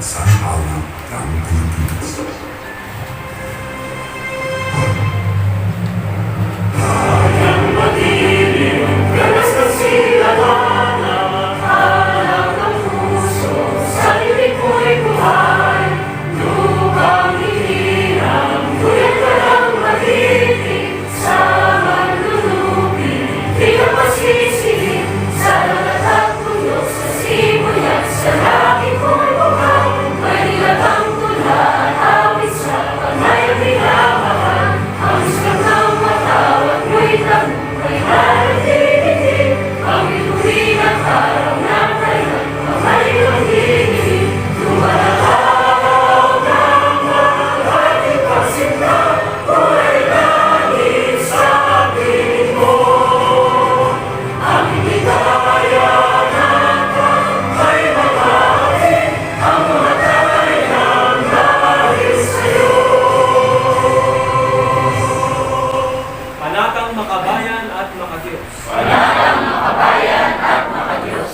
Bansang Awit ng Pilipinas.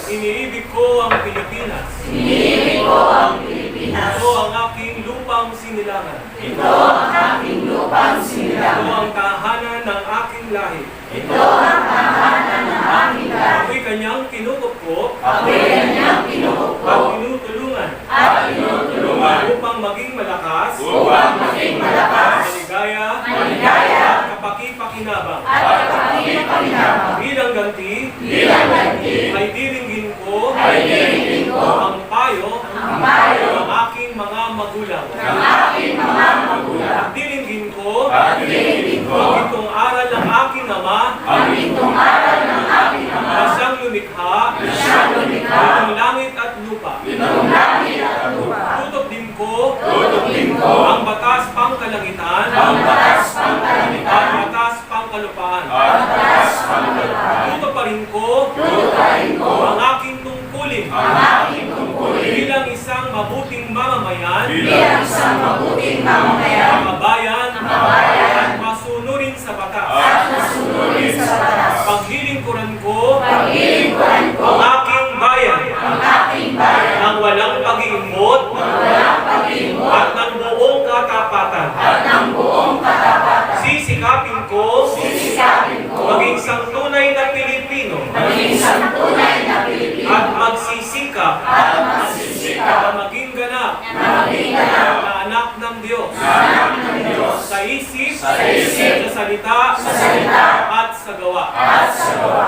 Iniibig ko ang Pilipinas. Iniibig ko ang Pilipinas. Ito ang aking lupang sinilangan. Ito ang aking lupang sinilangan. Ito ang tahanan ng aking lahi. Ito ang tahanan ng aking lahi. Ako'y kanyang kinukupko. Ako'y kanyang kinukupko. At tinutulungan. At tinutulungan. Upang maging malakas. Upang maging malakas. Maligaya. Maligaya. At kapaki-pakinabang. At kapaki-pakinabang. Bilang ganti. Bilang ganti. Ay diringgin ko. Ay diringgin ko. Ang payo. Ang payo. Ng aking mga magulang. Ng aking mga magulang. At diringgin ko. At diringgin ko. Ang itong aral ng aking ama. Ang itong aral ng aking ama. Na siyang lumikha. Na siyang lumikha. Nitong langit at lupa. Nitong langit at lupa. Tutok din ko. Tutok din ko. Ang batas pangkalangitan. Ang batas pangkalangitan. At batas pangkalupaan. At batas pangkalupaan. Tutok pa rin ko. Tutok pa rin ko. Ang aking tungkulin. Ang aking tungkulin. Bilang isang mabuting mamamayan. Bilang isang mabuting mamamayan. Makabayan. Makabayan. At masunurin sa batas. At masunurin sa batas. Paglilingkuran ko. Paglilingkuran ko. Ang aking bayan. Ang aking bayan. Nang walang pag-iimot. Nang walang pag-iimot. At ng buong katapatan. At ng buong katapatan. Sisikapin ko. Sisikapin ko. Maging isang tunay na Pilipino. Maging isang tunay na Pilipino. At magsisikap. At magsisikap. Na maging ganap. Na maging ganap. Na anak ng Diyos. Na anak ng Diyos. Sa isip. Sa isip. Sa salita. Sa salita. At sa gawa. At sa gawa.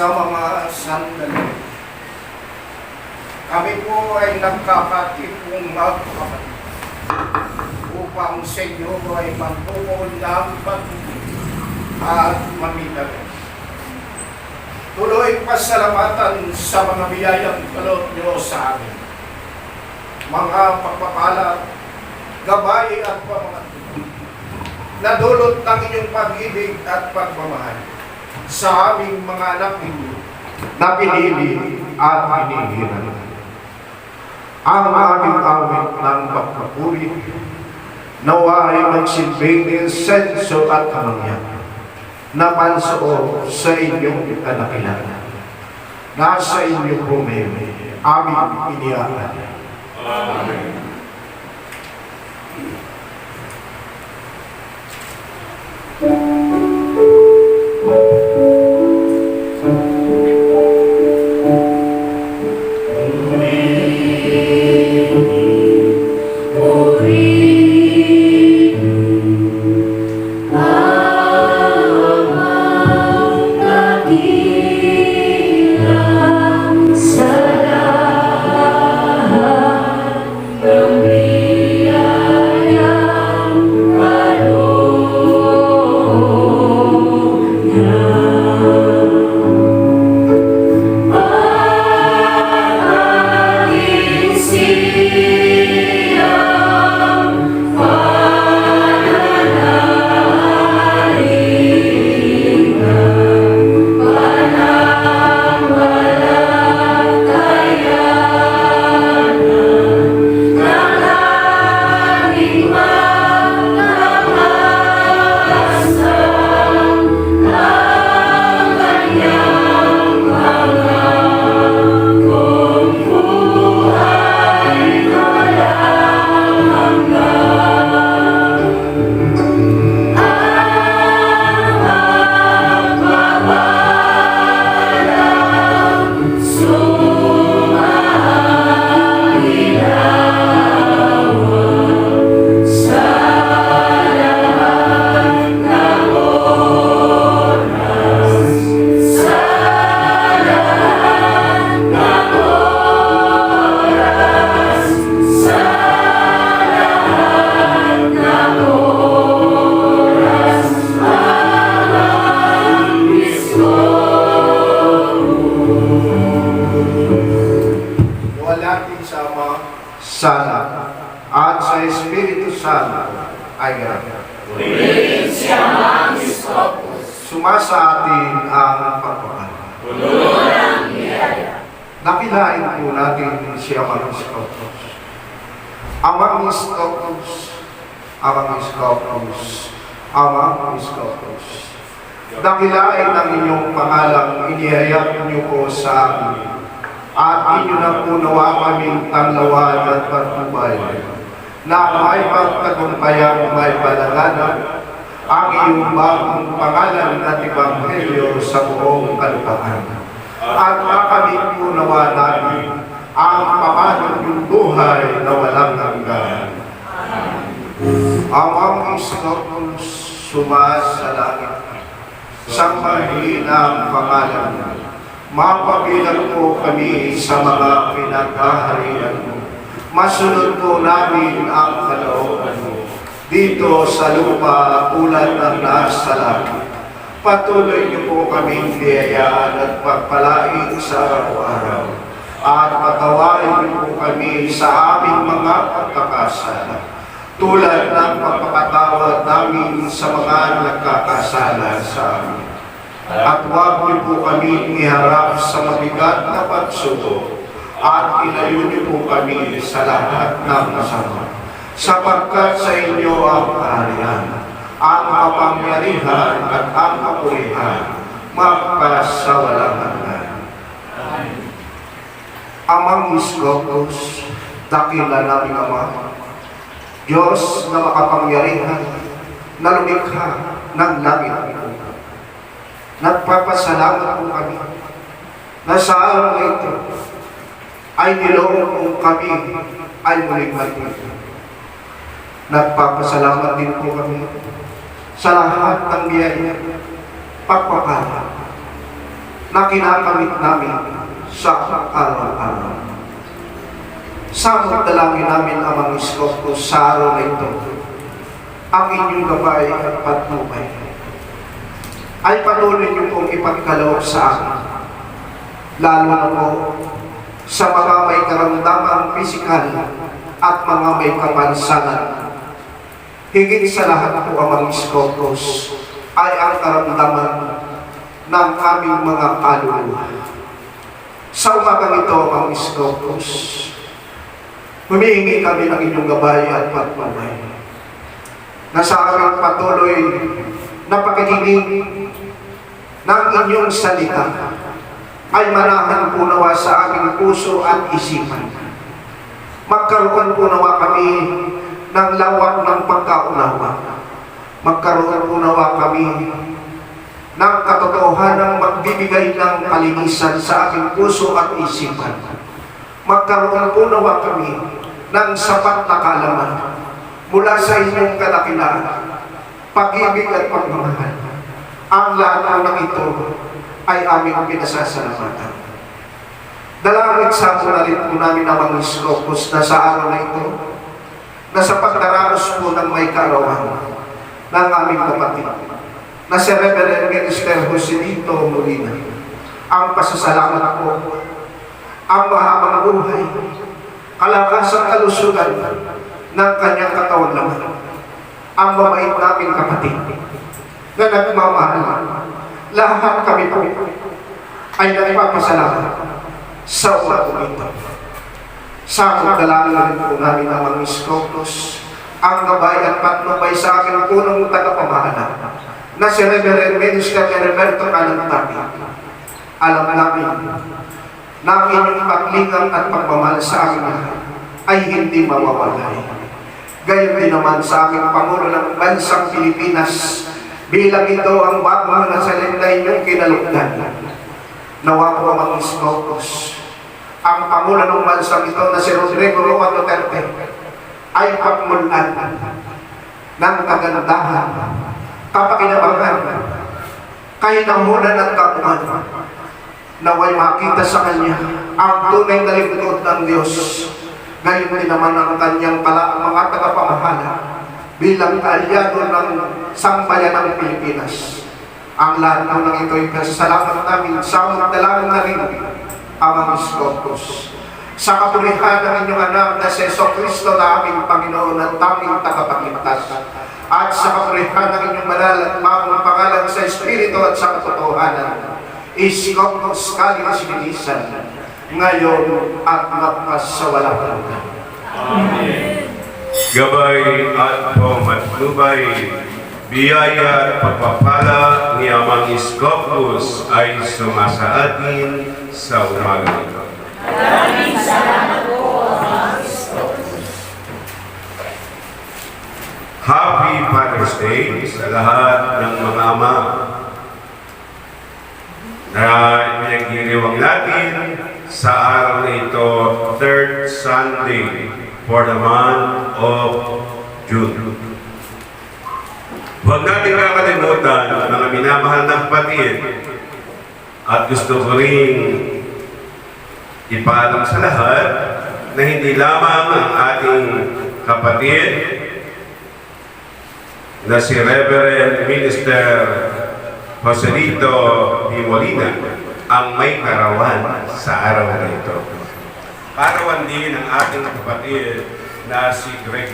Sa mga sandali, kami po ay nagkakatipong magkakapatid upang sa inyo ay magtukoy ng pag-ibig at mamitagal. Tuloy pasalamatan sa mga biyayang kaloob niyo sa amin. Mga pagpapala gabay at pamamahay na dulot ng inyong pag-ibig at pagmamahal sa aming mga anak ninyo na pinili at hinihiran. Ang aming awit ng pagpapuri nawa ay magsilbing senso at kamangyan na pansoo sa inyong kadakilan. Nasa inyo po may aming iniakan. Amen. Sana at sa Espiritu Santo ay sumasa atin ang pagpapala. Nakilain po natin si Amang Iskotos. Amang Iskotos, Amang Iskotos, Amang Iskotos. Nakilain ang inyong pangalang inihayag niyo po sa amin. At inyo na po nawa kaming tanglawan at patnubay na may pagtagumpayang may palaganap ang iyong bagong pangalan at Ebanghelyo sa buong kalupaan. At makamit po nawa namin ang pamanong yung buhay na walang hanggan. Amang Iskotos sumasa langit sa mahinang pangalan. Mapabilang po kami sa mga pinaghaharian mo. Masunod po namin ang kalooban mo dito sa lupa tulad ng nasa langit. Patuloy niyo po kaming biyayaan at pagpalain sa araw-araw. At patawarin niyo po kami sa aming mga pagkakasala. Tulad ng pagpapatawad namin sa mga nagkakasala sa amin. At huwag niyo po kami iharap sa mabigat na pagsubok at ilayo niyo po kami sa lahat ng masama. Sapagkat sa inyo ang kaharian, ang kapangyarihan at ang kapurihan, magpasawalang hanggan. Amang Iskotos, dakila namin Ama, Diyos na makapangyarihan, na lumikha ng langit. Nagpapasalamat po kami na sa araw na ito ay niloob kong kami ay muling maligid. Nagpapasalamat din po kami sa lahat ng biyaya, pagpapala na kinakamit namin sa araw-araw. Samot dalangin namin Amang Iskotos sa araw na ito, ang inyong gabay at patnubay ay patuloy niyo pong ipagkaloob sa amin, lalo na po sa mga may karamdamang pisikal at mga may kapansanan Higit sa lahat po, Amang Iskopos, ay ang karamdaman ng aming mga kaluluwa. Sa umagang ito, Amang Iskopos, humihingi kami ng inyong gabay at pagpapay na sa aming patuloy na pakikinig ng inyong salita ay manahan po nawa sa aming puso at isipan. Magkaroon po nawa kami ng lawak ng pagkaunawa. Magkaroon po nawa kami ng katotohanan magbibigay ng kalinisan sa aming puso at isipan. Magkaroon po nawa kami ng sapat na kaalaman mula sa inyong kadakilaan, pag-ibig at pagmamahal. Ang lahat ng ito ay aming pinasasalamatan. Dalangin sa na rin po namin ang mga Iskopos na sa araw na ito, na sa pagdaraos po ng may kaarawan ng aming kapatid, na si Reverend Minister Joselito Molina, ang pasasalamat po, ang mahabang buhay, kalakasang kalusugan ng kanyang katawan naman, ang mabait naming kapatid, na nagmamahal. Lahat kami po ay nagpapasalamat sa umagang ito. Sa dalangin rin po namin ang mga Iskopos, ang gabay at patnubay sa aking punong tagapamahala na si Reverend Minister Heriberto Calantati. Alam namin na ang inyong paglingang at pagmamahal sa amin ay hindi mawawalay. Gayon din naman sa aming Pangulo ng Bansang Pilipinas, bilang ito ang bagong nasalin na inyong kinalugdan. Nawa po ang mga Iskopos, ang Pangulo ng Bansang ito na si Rodrigo Roa Duterte ay pagmulan ng kagandahan, kapakinabangan, kahinahunan at kapuan. Naway makita sa kanya ang tunay na lingkod ng Diyos. Gayon din naman ang kanyang mga tagapamahala bilang kaalyado ng sambayan ng Pilipinas. Ang lahat ng ito ay kasalamat namin sa dalangin na rin ang mga Iskopos. Sa kapurihan ng inyong anak na si Jesucristo na aming Panginoon at aming tagapagligtas, at sa kapurihan ng inyong banal at bagong pangalan sa Espiritu at sa katotohanan, Iskopos Kalis Bilisan, ngayon at magpasawalang hanggan. Amen. Gabay at pamatnubay, biyaya at pagpapala ni Amang Iskopos ay sumasa atin sa umaga ito. Maraming salamat po, Amang Iskopos. Happy Father's Day sa lahat ng mga ama na pinagdiriwang natin sa araw na ito, third Sunday for the month of June. Huwag natin kakalimutan, mga minamahal na kapatid, at gusto ko rin ipaalam sa lahat na hindi lamang ang ating kapatid na si Reverend Minister Joselito Molina ang may karawan sa araw na ito. Karawan din ang ating kapatid na si Greg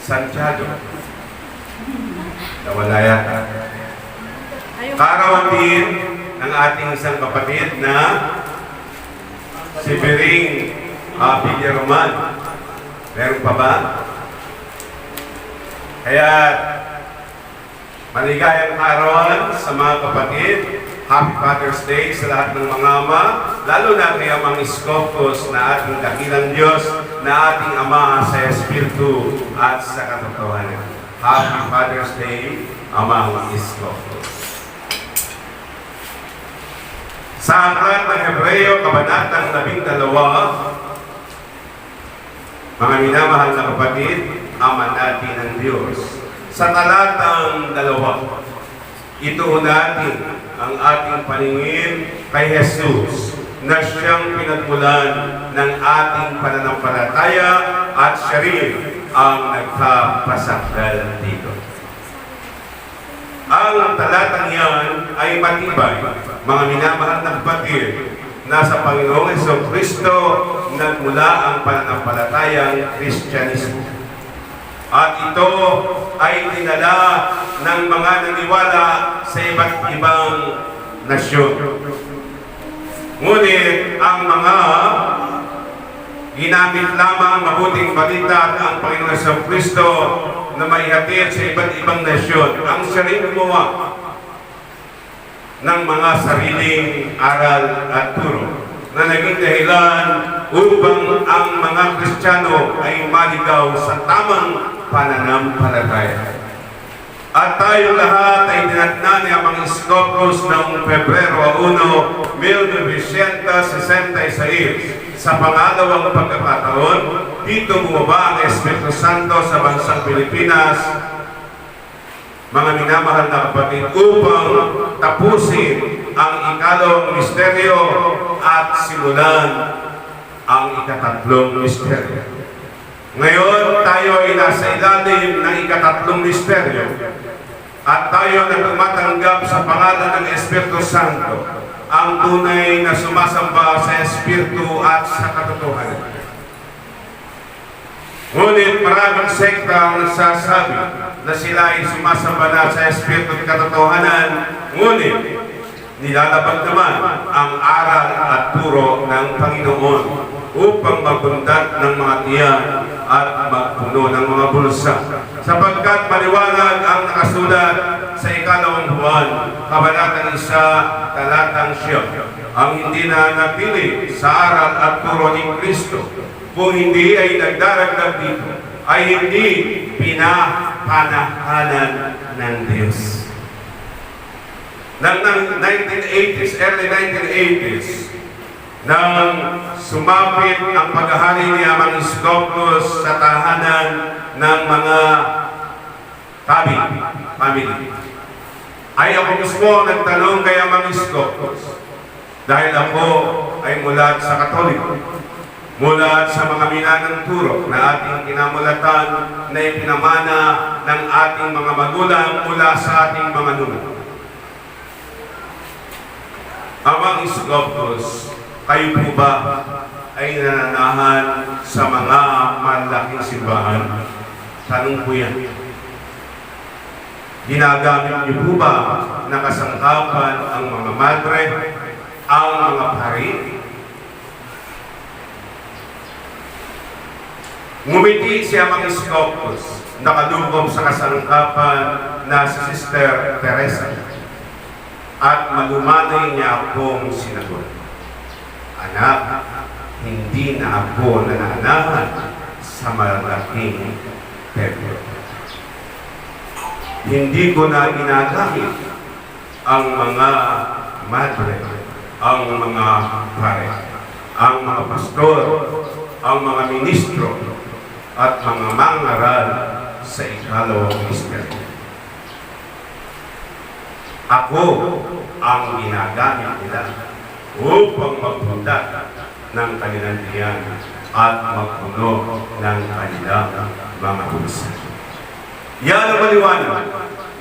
Santiago. Nawala yata. Karawan din ang ating isang kapatid na si Bering Villaroman. Meron pa ba? Kaya maligayang karawan sa mga kapatid. Happy Father's Day sa lahat ng mga ama, lalo na kay Amang Iskopos na ating dakilang Diyos, na ating Ama sa Espiritu at sa katotohanan. Happy Father's Day, Amang Iskopos. Sa aklat ng Hebreo, kabanatang 12, mga minamahal na kapatid, Ama natin ang Diyos. Sa talatang 2, ito natin ang ating paningin kay Jesus na siyang pinagmulan ng ating pananampalataya at siya rin ang nagpapasakdal dito. Ang talatang yan ay matibay, mga minamahal na kapatid, na sa Panginoong Jesucristo nagmula ang pananampalatayang Kristyanismo. At ito ay dinala ng mga naniwala sa iba't ibang nasyon. Ngunit ang mga ginamit lamang mabuting balita at ang Panginoon sa Kristo na maihatid sa iba't ibang nasyon, ang siya rin gumawa ng mga sariling aral at turo na naging dahilan upang ang mga Kristiyano ay maligaw sa tamang pananampalataya. At tayo lahat ay dinatna ni Amang Iskopos noong Pebrero 1, 1966 sa pangalawang pagkakataon. Dito bumaba ang Espiritu Santo sa bansang Pilipinas, mga minamahal na kapatid, upang tapusin ang ikalawang misteryo at simulan ang ikatatlong misteryo. Ngayon, tayo ay nasa ilalim ng ikatatlong misteryo at tayo na tumatanggap sa pangalan ng Espiritu Santo, ang tunay na sumasamba sa Espiritu at sa katotohanan. Ngunit maraming sekta ang nagsasabi na sila ay sumasamba na sa Espiritu at katotohanan, ngunit nilalabag naman ang aral at turo ng Panginoon upang magbundat ng mga tiyan at magpuno ng mga bulsa. Sapagkat maliwanag ang nakasulat sa ikalawang Juan, kabanatang 1, talatang 9, ang hindi na napili sa aral at turo ni Kristo, kung hindi ay nagdaragdag dito, ay hindi pinapanahanan ng Diyos. Nang 1980s, early 1980s, nang sumapit ang paghahari ni Amang Iskopos sa tahanan ng mga family, ay ako mismo nagtanong kay Amang Iskopos, dahil ako ay mula sa Katoliko, mula sa mga minanang turo na ating kinamulatan na ipinamana ng ating mga magulang mula sa ating mga nuno. Amang Iskopos, kayo po ba ay nananahan sa mga malaking simbahan? Tanong po yan. Ginagamit niyo po ba na kasangkapan ang mga madre, ang mga pari? Ngumiti si Amang Iskopos, nakadungkong sa kasangkapan na si Sister Teresa, at malumanay niya akong sinagot, "Anak, hindi na ako nananahan sa malaking templo. Hindi ko na ginagamit ang mga madre, ang mga pare, ang mga pastor, ang mga ministro, at mga mangaral sa ikalawang misteryo. Ako ang ginagamit nila upang magbundat ng kanilang tiyan at magpuno ng kanilang mga bulsa." Yan ang maliwanag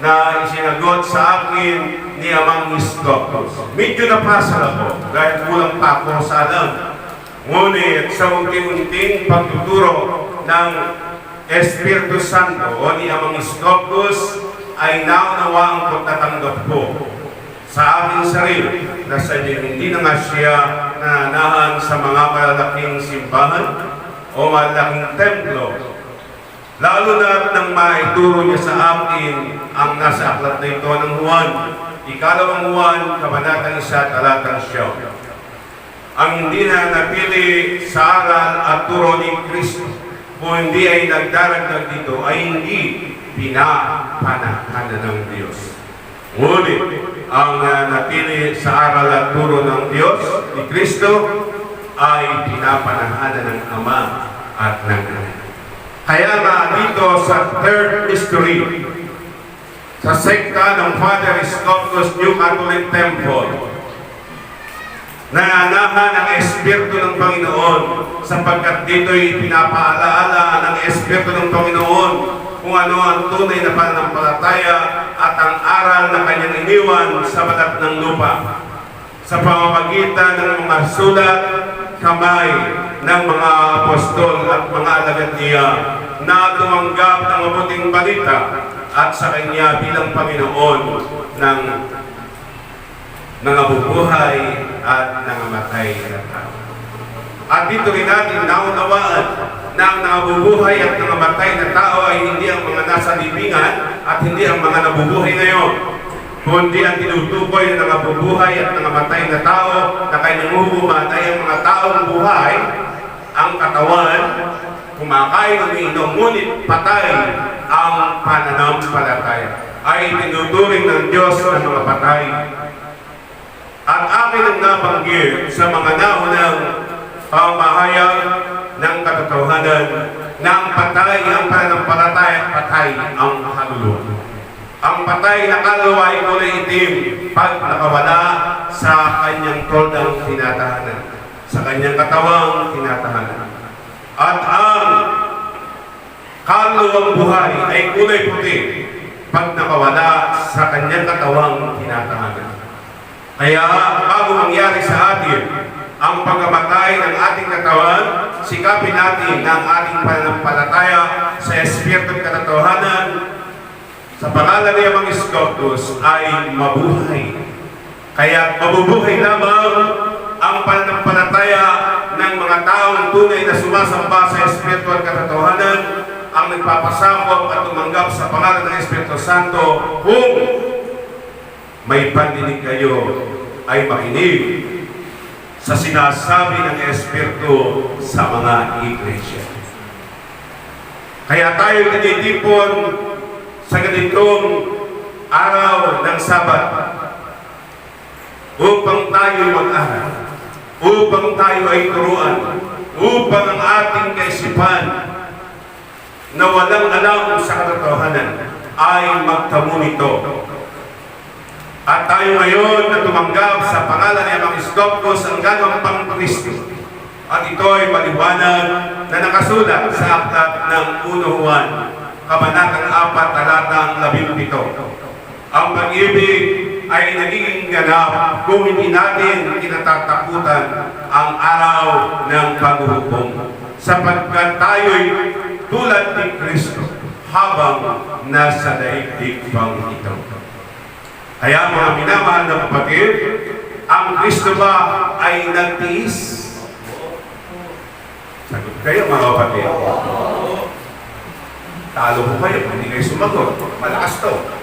na isinagot sa akin ni Amang Iskopos. Medyo napasal ako dahil kulang pa ako sa alam. Ngunit sa unti-unting pagtuturo ng Espiritu Santo o ni Amang Iskopos, ay naunawang ko, tatanggap ko sa aking sarili na sa hindi na nga siya nananahan sa mga malalaking simbahan o malalaking templo, lalo na nang maituro niya sa akin ang nasa aklat na ito ng Juan, ikalawang Juan, kabanatang 1, talatang 9. Ang hindi na napili sa aral at turo ni Kristo, kung hindi ay nagdaragdag dito, ay hindi pinapanahanan ng Diyos. Ngunit ang napili sa aral at turo ng Diyos, ni Kristo, ay pinapanahanan ng Ama at ng Anak. Kaya nga dito sa third mystery, sa sekta ng Father Iskopos New Catholic Temple, nananahan ang Espiritu ng Panginoon, sapagkat dito'y pinapaalaala ng Espiritu ng Panginoon kung ano ang tunay na pananampalataya at ang aral na kanyang iniwan sa balat ng lupa sa pamamagitan ng mga sulat, kamay ng mga apostol at mga alagad niya na tumanggap ng mabuting balita at sa Kanya bilang Panginoon ng nangabubuhay at nangamatay na tao. At dito rin natin naunawaan na ang nangabubuhay at nangamatay na tao ay hindi ang mga nasa libingan at hindi ang mga nabubuhay ngayon, kundi ang tinutukoy na nangabubuhay at nangamatay na tao na kanyang hukuman ay ang mga taong buhay, ang katawan, kumakain, umiinom, ngunit patay ang pananampalataya. Ay tinuturing ng Diyos ng mga patay. At akin ang nabanggit sa mga naunang pamahayag ng katotohanan na ang patay ang pananampalataya at patay ang kaluluwa. Ang patay na kaluluwa ay kulay itim pag nakawala sa kanyang toldang tinatahanan, sa kanyang katawang tinatahanan. At ang kaluluwang buhay ay kulay puti pag nakawala sa kanyang katawang tinatahanan. Kaya bago mangyari sa atin ang pagkamatay ng ating katawan, sikapin natin ang ating pananampalataya sa Espiritu at katotohanan sa pangalan ni Amang Iskoptos ay mabuhay. Kaya mabubuhay lamang ang pananampalataya ng mga taong tunay na sumasamba sa Espiritu at katotohanan, ang nagpapasakop at tumanggap sa pangalan ng Espiritu Santo kung may pandinig kayo ay makinig sa sinasabi ng Espiritu sa mga iglesia. Kaya tayo tinitipon sa ganitong araw ng Sabat upang tayo mag-aral, upang tayo ay turuan, upang ang ating kaisipan na walang alam sa katotohanan ay magtamo nito. At tayo ngayon na tumanggap sa pangalan ni Amang Iskoptos ang ganwang Pang-Kristo. At ito ay maliwanag na nakasulat sa aklat ng 1 Juan, Kabanatang 4, Talatang 17. Ang pag-ibig ay nagiging ganap kung hindi natin kinatatakutan ang araw ng paghuhukom, sapagkat tayo'y tulad ni Kristo habang nasa daigdig pang ito. Kaya mga minamahal na kapatid, ang Kristo ba ay nagtiis? Sagot kayo mga kapatid. Talo po kayo, hindi kayo sumagot. Malakas to.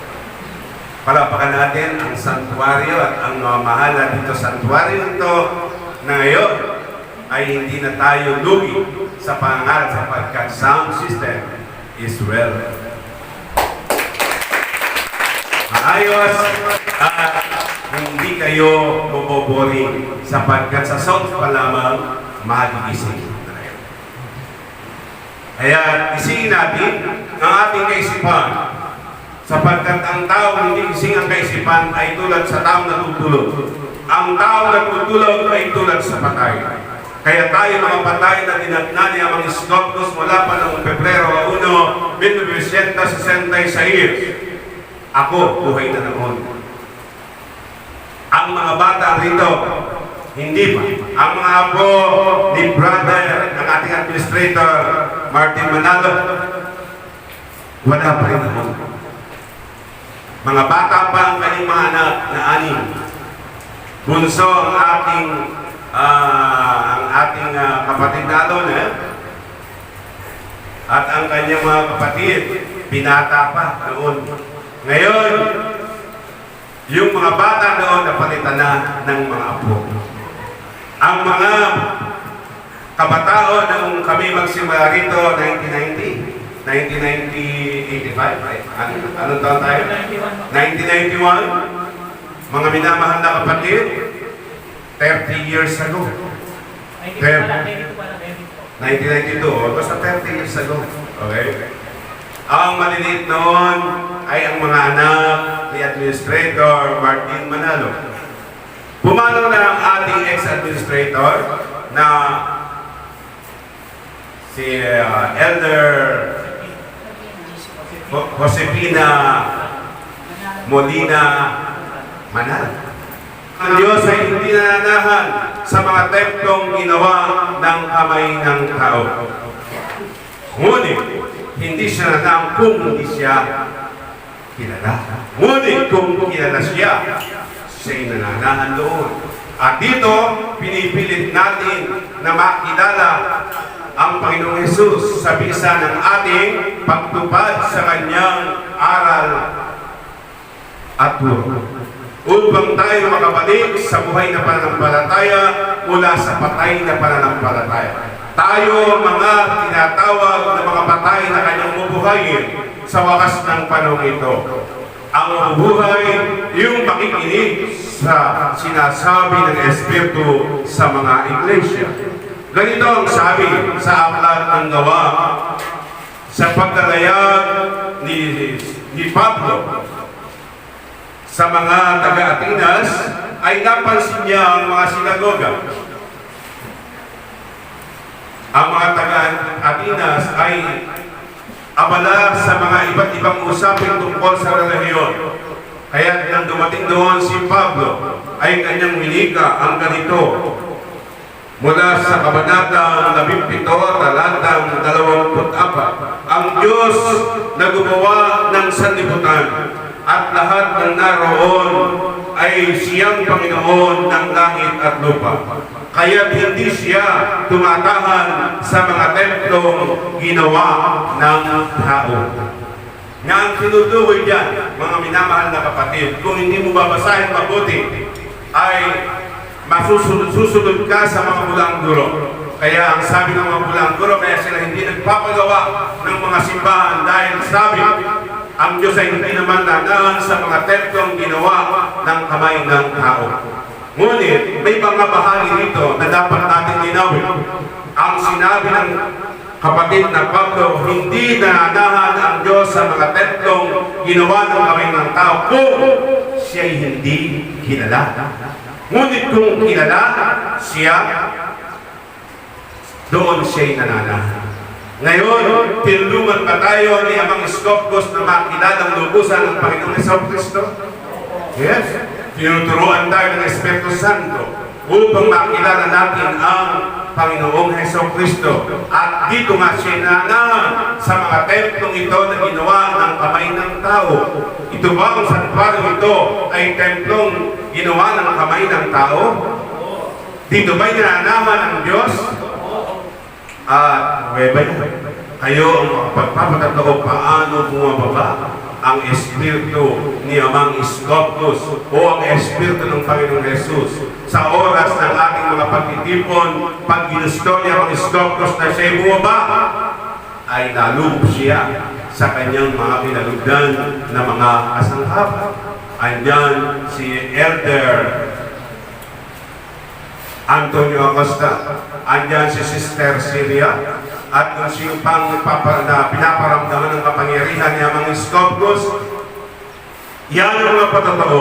Palapakan natin ang santuaryo at ang mahala dito santuaryo ito na ngayon ay hindi na tayo lugi sa pangaral sapagkat sound system is well. Maayos at hindi kayo maboboring sapagkat sa sound pa lamang magigising. Kaya isingin natin ang ating kaisipan sapagkat ang tao hindi gising ang kaisipan ay tulad sa taong natutulog. Ang taong natutulog ay tulad sa patay. Kaya tayo mga patay na dinatna ni Amang Iskoptos mula pa noong Pebrero 1, 1966. Ako, buhay na noon. Ang mga bata rito, hindi pa. Ang mga apo ni brother, ng ating administrator, Martin Manalo, wala pa rin noon. Mga bata pa ang kanyang mga anak na 6. Bunso ang ating kapatid na doon, at ang kanyang mga kapatid, binata pa noon. Ngayon, yung mga bata noon napalitan na ng mga apo. Ang mga kabataon nung kami magsimula rito, 1985, right? Anong taon tayo? 1991. Mga minamahal na kapatid, 30 years ago. 1992, basta 30 years ago. Okay? Ang maliliit noon ay ang mga anak ni Administrator Martin Manalo. Pumanaw na ang ating ex-administrator na si Elder Josefina Molina Manalo. Ang Diyos ay hindi nananahan sa mga templong ginawa ng kamay ng tao. Ngunit, hindi siya nanang kung hindi siya kilala. Ngunit kung kilala siya, siya'y nananahan doon. At dito, pinipilit natin na makilala ang Panginoong Hesus sa bisa ng ating pagtupad sa kanyang aral at turo. Upang tayo makabalik sa buhay na pananampalataya mula sa patay na pananampalataya. Tayo mga tinatawag na mga patay na kanyang bubuhayin sa wakas ng panahon ito. Ang mabubuhay, yung makikinig sa sinasabi ng Espiritu sa mga iglesia. Ganito ang sabi sa aklat ng Gawa sa paglalayag ni Pablo sa mga taga-Atenas ay napansin niya ang mga sinagoga. Ang mga taga-Atenas ay abala sa mga iba't ibang usapin tungkol sa relihiyon. Kaya nang dumating doon si Pablo, ay kanyang winika ang ganito. Mula sa Kabanata 17, talatang 24, ang Diyos na gumawa ng sanlibutan at lahat ng naroon ay siyang Panginoon ng langit at lupa. Kaya hindi siya tumatahan sa mga templong ginawa ng tao. Na ang tinutukoy dyan, mga minamahal na kapatid, kung hindi mo babasahin mabuti, ay masusunod ka sa mga bulang guro. Kaya ang sabi ng mga bulang guro, kaya sila hindi nagpapagawa ng mga simbahan dahil sabi, ang Diyos ay hindi naman nanaan sa mga templong ginawa ng kamay ng tao. Ngunit, may mga bahagi nito na dapat natin linawin. Ang sinabi ng kapatid na Pablo, hindi nananahan ang Diyos sa mga templong ginawa ng kamay ng tao kung siya'y hindi kilala. Ngunit kung kilala siya, doon siya'y nananahan. Ngayon, tinulungan ba tayo ni Amang Iskopos na makilalang lubusan ng Panginoong Jesucristo? Yes. Tinuturuan tayo ng Espiritu Santo upang makilala natin ang Panginoong Jesucristo. At dito nga siya nananahan sa mga templong ito na ginawa ng kamay ng tao. Ito ba ang santuario ito ay templong ginawa ng kamay ng tao? Dito ba'y nananahan ng Diyos? At kayo ang pagpapatatlo paano bumababa ang Espiritu ni Amang Iskopos o ang Espiritu ng Panginoong Jesus sa oras ng ating mga pagtitipon, pag ginusto niya ang Iskopos na siya'y bumaba, ay nalubog siya sa kanyang mga pinalugdan na mga kasanghap. Andyan si Elder Antonio Acosta, andyan si Sister Syria, at kung siya pang pinaparamdaman ng kapangyarihan ni Amang Iskopos, yan ang mga patotoo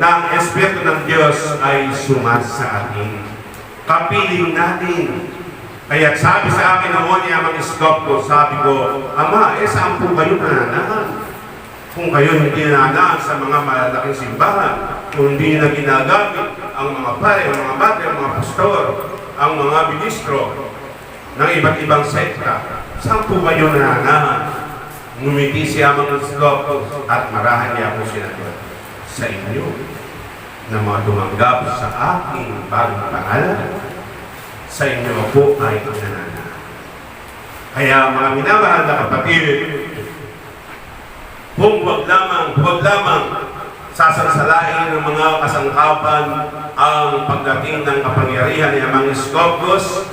na ang Espiritu ng Diyos ay sumas sa atin. Kapiling natin. Kaya sabi sa akin noon ni Amang Iskopos, sabi ko, Ama, saan po kayo nananahan? Kung kayo hindi nananahan sa mga malalaking simbahan, kung hindi na ginagamit ang mga pare, ang mga bate, ang mga pastor, ang mga ministro ng iba't ibang sekta, saan po kayo nananahan? Ngumiti si Amang Iskopos at marahan niya po sila sa inyo na mga tumanggap sa aking bagong pangalan. Sa inyo po ay nananahan. Kaya mga minamahal na kapatid, huwag lamang sasansalain ng mga kasangkapan ang pagdating ng kapangyarihan ni Amang Iskopos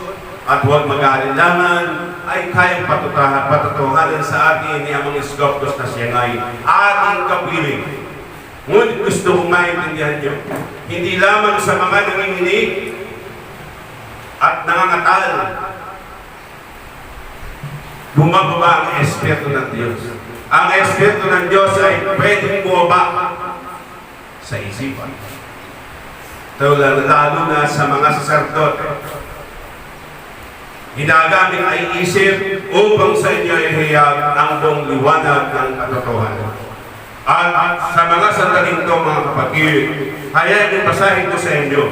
at huwag mag-aalinlangan ay kayang patutuhanan sa atin ni Amang Iskopos na siya ngay ating kapiling. Ngunit gusto kong maintindihan niyo, hindi lamang sa mga nanginginig at nangangatal, bumababa ang Espiritu ng Diyos. Ang Espiritu ng Diyos ay pwedeng bumaba sa isipan. Lalo na sa mga saserdote. Ginagamit ay isip upang sa inyo ihayag ang buong liwanag ng katotohanan. At sa mga sandaling ito, mga kapatid, hayaan yung basahin ko sa inyo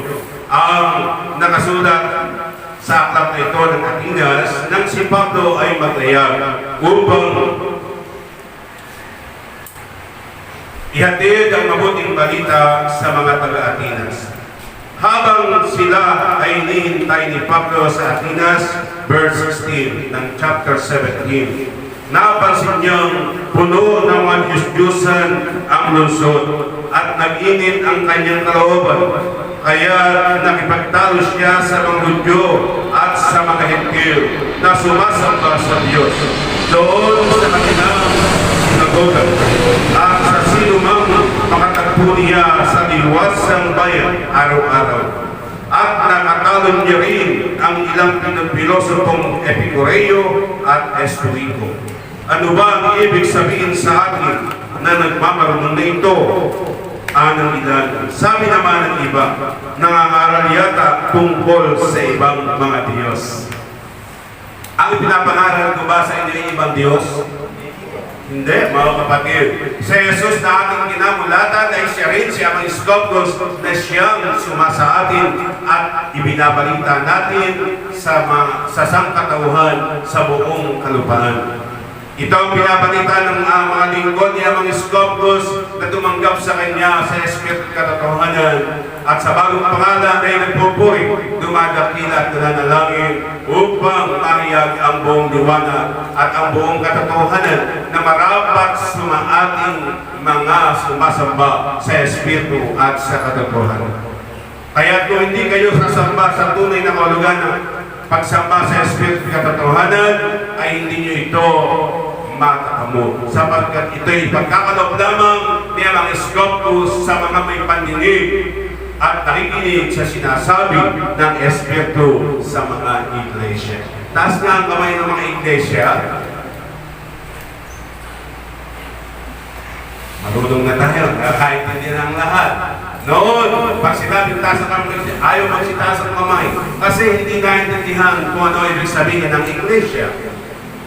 ang nakasulat sa aklat na ito ng Atenas nang si Pablo ay maglayag upang ihatid ang mabuting balita sa mga taga-Atenas. Habang sila ay hinihintay ni Pablo sa Atenas, verse 16 ng chapter 17, napansin niyang puno ng mga Diyos-Diyosan ang lungsod at nag-init ang kanyang kalooban. Kaya nakipagtalo siya sa mga Hudyo at sa mga Hentil na sumasamba sa Diyos doon sa kanilang sinagoga at sa sinumang makatagpo niya sa liwasang bayan araw-araw. At nakatalon niya rin ang ilang pilosopong Epicureo at Estoico. Ano ba ang ibig sabihin sa atin na nagmamarunong na ito? Anong ilan? Sabi naman ng iba, nangangaral yata tungkol sa ibang mga Diyos. Ang pinapangaral ko ba sa inyo yung ibang Diyos? Hindi, mga kapatid. Si Jesus na ating kinamulatan ay siya rin, siya ang Iskopos na siyang sumasa atin at ibinabalita natin sa sangkatauhan sa buong kalupaan. Ito ang pinabalita ng mga lingkod niya, mga Iskopos na tumanggap sa kanya sa Espiritu katotohanan at sa bagong pangalan ay nagpupuri, dumadakila at nananalangin upang mariyag ang buong liwanag at ang buong katotohanan na marapat sumaating mga sumasamba sa Espiritu at sa katotohanan. Kaya kung hindi kayo sasamba sa tunay na kahulugan, pagsamba sa Espiritu katotohanan ay hindi nyo ito matakamot, sapagkat ito'y pagkakaloob lamang ni ang Iskopos sa mga may pandinig at nakikinig sa sinasabi ng Espiritu sa mga iglesia. Taas nga ang kamay ng mga iglesia. Marunong na tayo, nakakaintindi ng lahat. Noon, pag sinabing taas ang kamay, ayaw magsitaas ang kamay kasi hindi naintindihan kung ano ibig sabihin ng iglesia.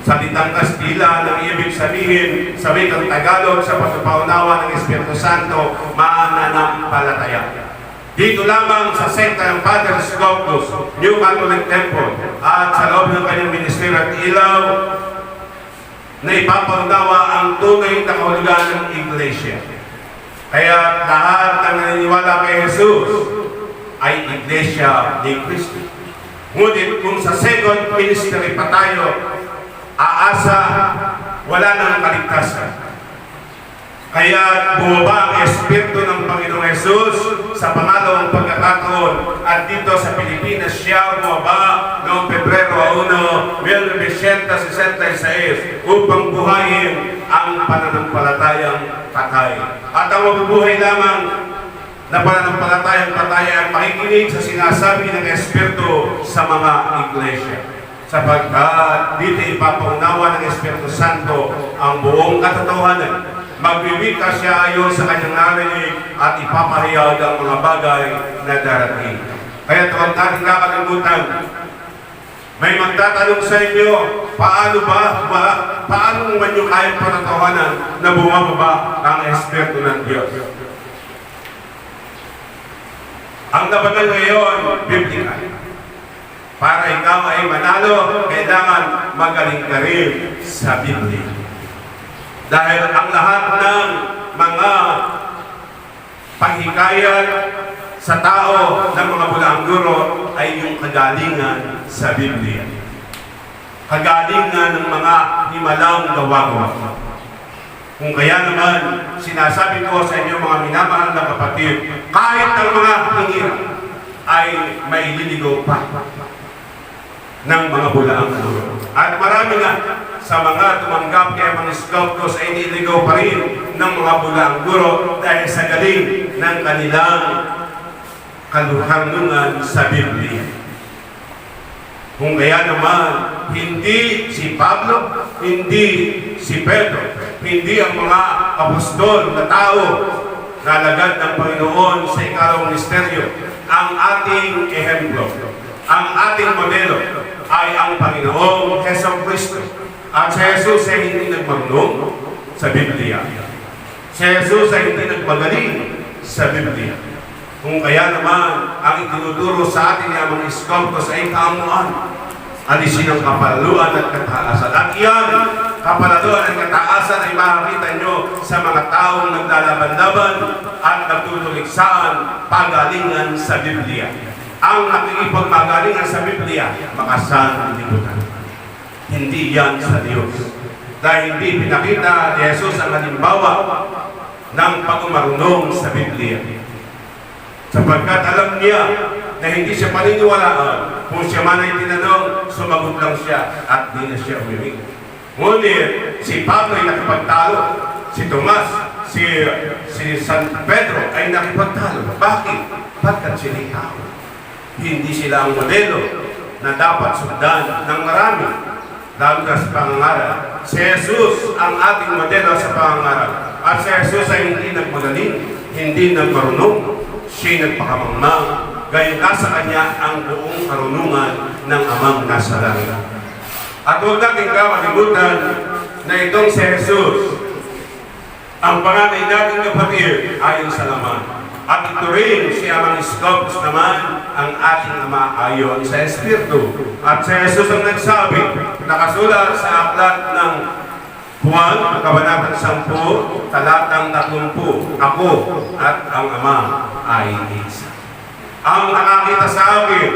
Salitang Kastila na ibig sabihin sa wikang Tagalog sa pagpapaunawa ng Espiritu Santo, mananampalataya. Dito lamang sa sekta ng Father Scopus, New Catholic Temple, at sa loob ng kanyang ministeryo at ilaw, na ipapaunawa ang tunay na kahulugan ng Iglesia. Kaya lahat ng naniniwala kay Jesus ay Iglesia ni Cristo. Ngunit kung sa second ministry pa tayo, aasa, wala nang kaligtasan. Kaya bumaba ang Espiritu ng Panginoong Jesus sa pangalawang pagkakataon at dito sa Pilipinas siya bumaba noong Pebrero 1, 1966 upang buhayin ang pananampalatayang patay. At ang mabubuhay lamang na pananampalatayang patay ay makikinig sa sinasabi ng Espiritu sa mga iglesia. Sapagkat dito ipapaunawa ng Espiritu Santo ang buong katotohanan. Magbibigay siya ayon sa kanyang narinig at ipapahayag ang mga bagay na darating. Kaya huwag natin nakalimutan, may magtatanong sa inyo, paano man yung kahit katotohanan na bumababa ang Espiritu ng Diyos? Ang nabangal ngayon, biblikal. Para ikaw ay manalo, kailangan magaling ka rin sa Biblia. Dahil ang lahat ng mga panghikayat sa tao ng mga bulangguro ay yung kagalingan sa Biblia. Kagalingan ng mga himalang gawa-gawa. Kung kaya naman, sinasabi ko sa inyo mga minamahal na kapatid, kahit ang mga hingira ay maililigaw pa ng mga bulangguro. At marami nga sa mga tumanggap kay mga Scopus ay niligaw pa rin ng mga bulangguro dahil sa galing ng kanilang kaluhanungan sa Biblia. Kung kaya naman, hindi si Pablo, hindi si Pedro, hindi ang mga apostol na tao na alagad ng Panginoon sa ikalawang misteryo, ang ating ehemplo, ang ating modelo ay ang Panginoong Jesucristo. At si Jesus ay hindi nagmagnong sa Biblia. Si Jesus ay hindi nagmagaling sa Biblia. Kung kaya naman, ang itinuturo sa atin ni Amang Iskoptos ay kaamuan. Alisin ang kapalaluan at kataasan. At iyan, kapalaluan at kataasan ay makakita nyo sa mga taong naglalaban-laban at nagtutuligsaan pagalingan sa Biblia. Ang nakikipagmagalingan sa Biblia, makasan libutan. Hindi yan sa Diyos. Dahil hindi pinakita ni Jesus ang halimbawa ng pag-umarunong sa Biblia. Sapagkat alam niya na hindi siya paniniwalaan. Kung siya man ay tinanong, sumagot lang siya at di na siya umimik. Ngunit si Pablo ay nakipagtalo. Si Tomas, si San Pedro ay nakipagtalo. Bakit? Pagkat sila tao. Hindi sila ang modelo na dapat sundan ng marami. Lalo na sa pangangaral. Si Jesus ang ating modelo sa pangangaral. At si Jesus ay hindi nagmagaling, hindi nagmarunong. Siya'y nagpakamangmang, gayon nasa kanya ang buong karunungan ng Amang nasa langit. At huwag natin kakalimutan na itong si Jesus, ang panganay nating kapatid ayon sa laman. At ito rin si Amang Iskoptos naman, ang ating ama ayon sa Espiritu. At si Jesus ang nagsabi, nakasulat sa aklat ng Juan, Kabanatang 10, talatang 30, ako at ang Ama ay isa. Ang nakakita sa akin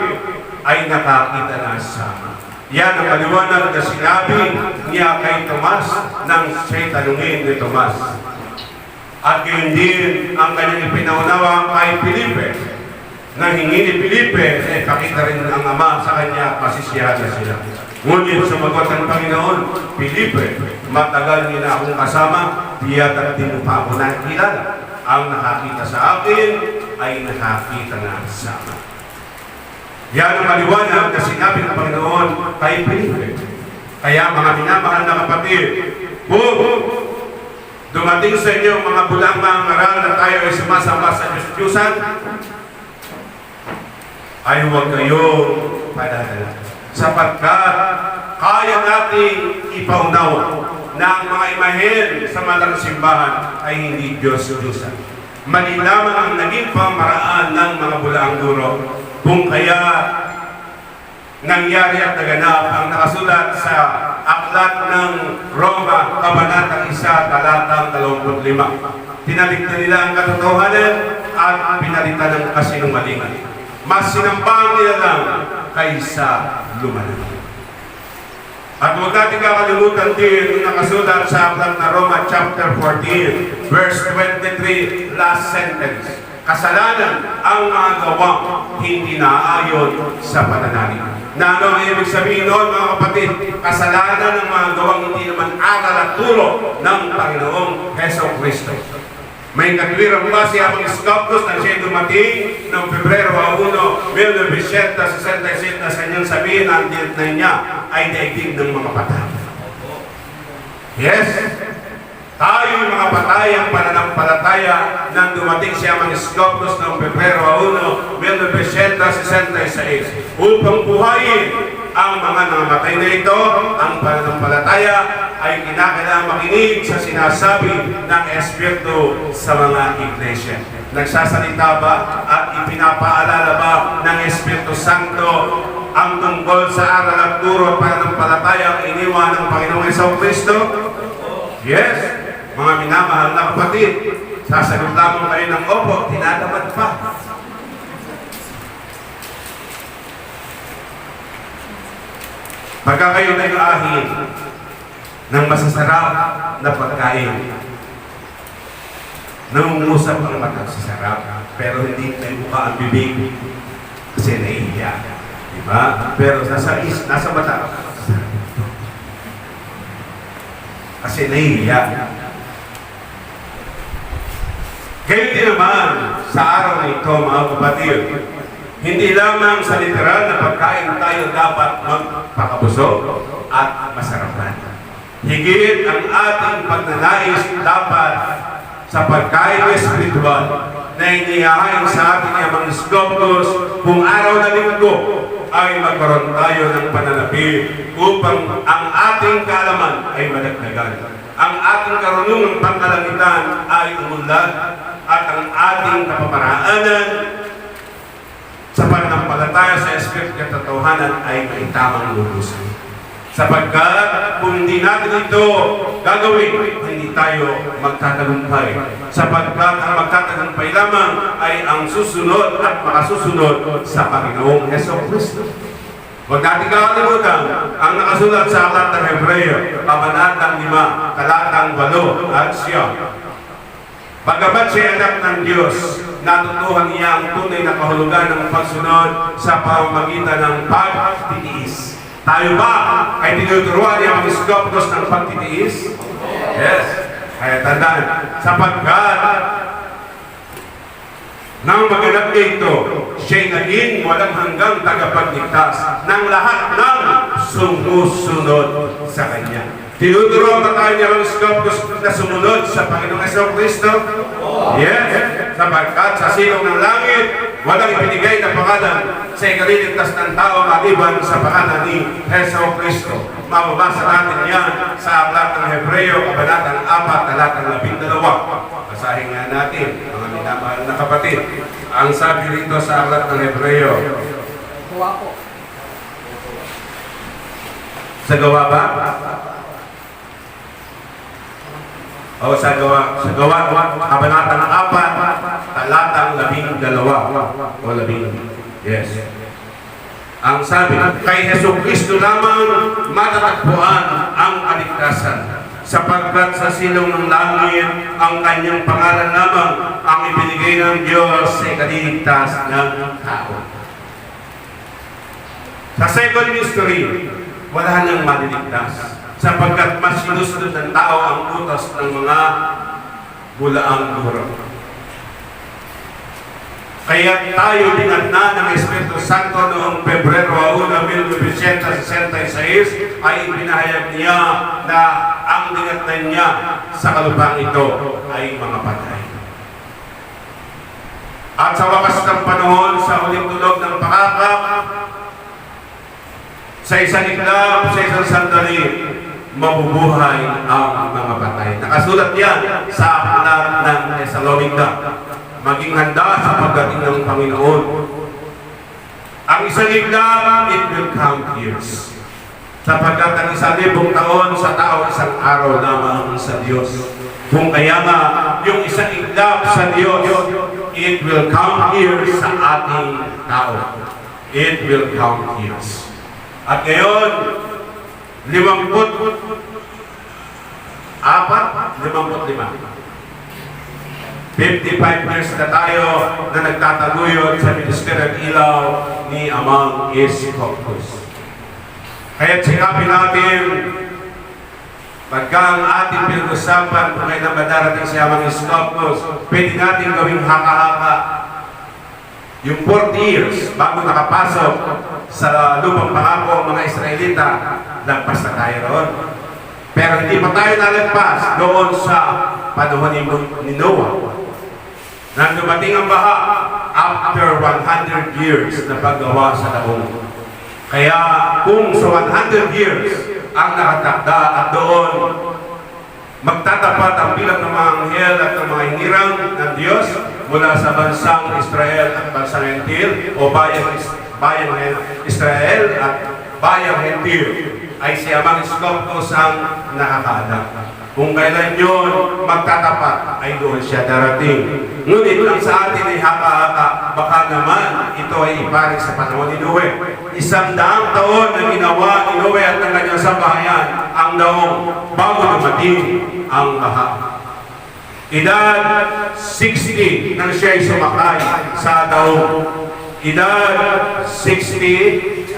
ay nakakita na sa Ama. Yan ang maliwanag na sinabi niya kay Tomas nang siya'y tanungin ni Tomas. At gayon din ang kanyang ipinaunawa kay Felipe. Nang hingi ni Felipe, ay pakita rin ang Ama sa kanya, masisiyahan na sila. Ngunit sumagot ang Panginoon, Felipe, matagal niyo na akong kasama, tiyak at di mo pa ako nakilala. Ang nakakita sa akin ay nakakita na sa Ama. Yan ang maliwanag na sinabi ng Panginoon kay Felipe. Kaya mga minamahal na kapatid, kung dumating sa inyo mga bulang mga ngaral na tayo ay sumasamba sa Diyos-Diyusan, ay huwag kayong padadala. Sapagkat kaya nating ipaunawa na ang mga imahen sa malang simbahan ay hindi Diyos-Diyosan. Mali lamang ang naging pamaraan ng mga bulaang guro. Kung kaya nangyari at naganap ang nakasulat sa aklat ng Roma, Kabanatang 1, talatang 25. Tinalikta nila ang katotohanan at pinalitan ng kasinungalingan. Mas sinambang nila lang kaysa lumalang. At huwag natin kakalimutan din ang nakasulat sa aklat na Roma chapter 14, verse 23, last sentence. Kasalanan ang mga gawang hindi naaayon sa pananalig. Na ano ang ibig sabihin noon mga kapatid? Kasalanan ng mga gawang hindi naman aral at turo ng Panginoong Heso Kristo. May katwiran ba si Amang Iskoptos na siya dumating noong Pebrero 1, 1967 na sa kanyang sabihin ang dinatnay niya ay daigdig ng mga patay. Yes, tayo yung mga patay ang pananampalataya nang dumating si Amang Iskoptos noong Pebrero 1, 1966 upang buhayin ang mga namatay na ito. Ang pananampalataya ay kinakailangan makinig sa sinasabi ng Espiritu sa mga iglesia. Nagsasalita ba at ipinapaalala ba ng Espiritu Santo ang tungkol sa aral at turo at pananampalataya ang iniwan ng Panginoong Jesucristo? Yes, mga minamahal na kapatid, sasagot lamang kayo ng opo, tinatamad pa. Pagka kayo nag-aahin ng masasarap na pagkain, nangungusap ang mata sa sarap, pero hindi may mukha ang bibig kasi naiiyak. Diba? Pero nasa mata kasi naiiyak. Ganyan din naman sa araw na ito, mga kapatid, hindi lamang sa literal na pagkain tayo dapat magpakabusog at masarapan. Higit ang ating pagnanais dapat sa pagkain espiritual na inihahain sa ating ni Amang Iskoptos kung araw na linggo ay magkaroon tayo ng pananapit upang ang ating kaalaman ay madagdagan. Ang ating karunungang pangkalangitan ay umunlad at ang ating kapamaraanan sa pananampalataya sa Espiritu at katotohanan ay may tamang lubusan. Sapagkat kung hindi natin ito gagawin, hindi tayo magtatagumpay. Sapagkat ang magtatagumpay lamang ay ang susunod at makasusunod sa Panginoong Jesucristo. Huwag natin kakalimutan ang nakasulat sa aklat ng Hebreo, Kabanatang 5, Talatang 8 at 9. Bagamat siya anak ng Diyos, natutuhan niya ang tunay na kahulugan ng pagsunod sa pamamagitan ng pagtitiis. Tayo ba ay tinuturuan niya ang iskopos ng pagtitiis? Yes. Kaya tandaan, sapagkat nang maganap niya ito, siya'y naging walang hanggang tagapagligtas ng lahat ng sumusunod sa Kanya. Tinuturuan ba tayo niya ang iskopos na sumunod sa Panginoong Jesucristo? Yes. Sapagkat sa silong ng langit, walang ibinigay na pangalan sa ikaliligtas ng tao maliban sa pangalan ni Jesucristo. Mababasa natin yan sa aklat ng Hebreo, Kabanatang 4, Talatang 12. Basahin nga natin, mga minamahal na kapatid. Ang sabi rito sa aklat ng Hebreo. Sa gawa ba? O sa gawa, Kabanatang 4, Talatang 12. O 12. Yes. Ang sabi, kay Jesucristo lamang matatagpuan ang kaligtasan, sapagkat sa silong ng langit ang kanyang pangalan lamang ang ibinigay ng Diyos sa kaligtas ng tao. Sa second mystery, wala nang maliligtas, sapagkat mas sinusunod ng tao ang utos ng mga bulaang guro. Kaya tayo dinatna ng Espiritu Santo noong Pebrero 1, 1966 ay pinahayag niya na ang dinatnan niya sa kalupang ito ay mga patay. At sa wakas ng panahon, sa huling tulog ng pakakap, sa isang iglap, sa isang sandali, mabubuhay ang mga patay. Nakasulat yan sa aklat ng Thessalonica. Maging handa sa pagdating ng Panginoon. Ang isang iglap, it will count years. Sapagkat ang 1,000 taon sa tao, isang araw lamang sa Diyos. Kung kaya nga, yung isang iglap sa Diyos, it will count years sa ating tao. It will count years. At ngayon, 55 years na tayo na nagtataguyod sa Ministeryo ng Ilaw ni Amang Iskopos. Kaya sikapin natin, pagka ang ating pinag-usapan kung kailan ba darating si Amang Iskopos, pwede natin gawing haka-haka. Yung 40 years bago nakapasok sa lupang pangako ang mga Israelita, lagpas na tayo roon. Pero hindi pa tayo nalagpas doon sa panahon ni Noah. Nang dumating ang baha after 100 years na paggawa sa daong. Kaya kung sa 100 years ang nakatakda at doon magtatapat ang bilang ng mga anghel at ng mga hinirang ng Diyos mula sa bansang Israel at bansang Hentil o bayang Israel at bayang Hentil ay si Amang Iskopos ang nakakaalam. Kung kailan yun magtatapat ay doon siya darating. Ngunit ang sa atin ay haka-haka, baka naman ito ay iparig sa panahon ni Noe. 100 taon na ginawa ni Noe at ng kanyang sambahayan ang daong bago dumating ang baha. Edad 60 nang siya ay sumakay sa daong. Edad 600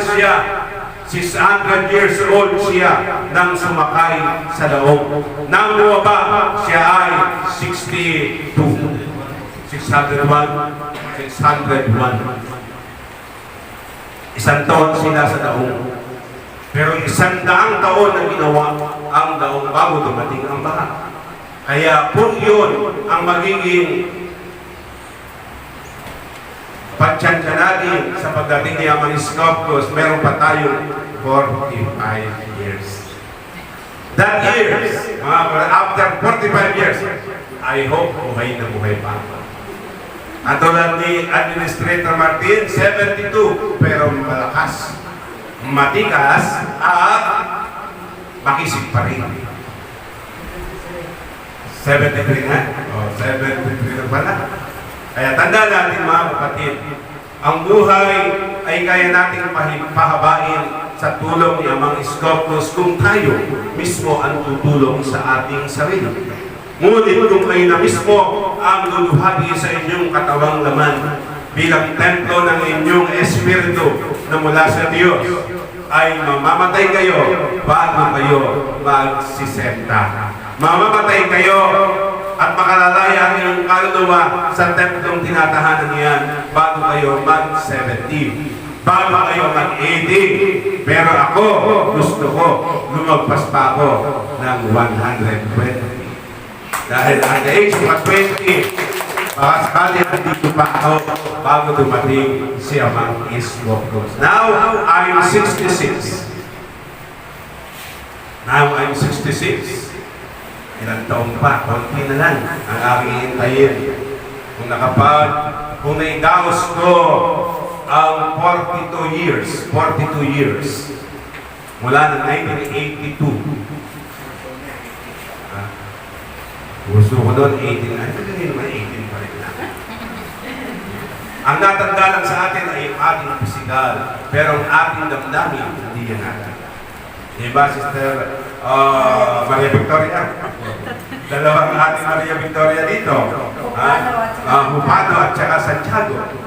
siya. 600 years old siya nang sumakay sa daong. Nang bumaba, siya ay 62. 601. Isang taon sila sa daong. Pero 100 taon na ginawa ang daong bago dumating ang baha. Kaya kung yun ang magiging pagtsantsa natin sa pagdating ni Amang Iskopos, meron pa tayong 45 years. That years, after 45 years, I hope buhay na buhay pa. Katulad ni Administrator Martin, 72, pero malakas, matikas, at makisig pa rin. 73 na? O, 73 na pala. Kaya tanda natin mga kapatid, ang buhay ay kaya nating pahabain sa tulong ni Amang Iskopos kung tayo mismo ang tutulong sa ating sarili. Ngunit kung kayo na mismo ang luluhati sa inyong katawang laman bilang templo ng inyong espiritu na mula sa Diyos, ay mamamatay kayo bago kayo magsisenta. Mamamatay kayo at makalalaya ang inyong kaluluwa sa templong tinatahanan niyan bago kayo mag-70. Bago kayo mag-80. Pero ako, gusto ko, lumagpas pa ako ng 120. Dahil at the age of 20, baka sakali nandito pa ako bago dumating si Amang Iskopos. Now, I'm 66. Now, I'm 66. Ilang taon pa, konti na lang ang aking hintayin. Kung naidaos ko ang 42 years, mula ng 1982. Gusto ko doon, 18. Ay, hindi naman 18 pa rin lang. Ang natanda lang sa atin ay ang ating pisikal, pero ang ating damdamin, hindi yan natin. Diba, Sister Maria Victoria? Dalawang ating Maria Victoria dito. Hupano at saka Santiago.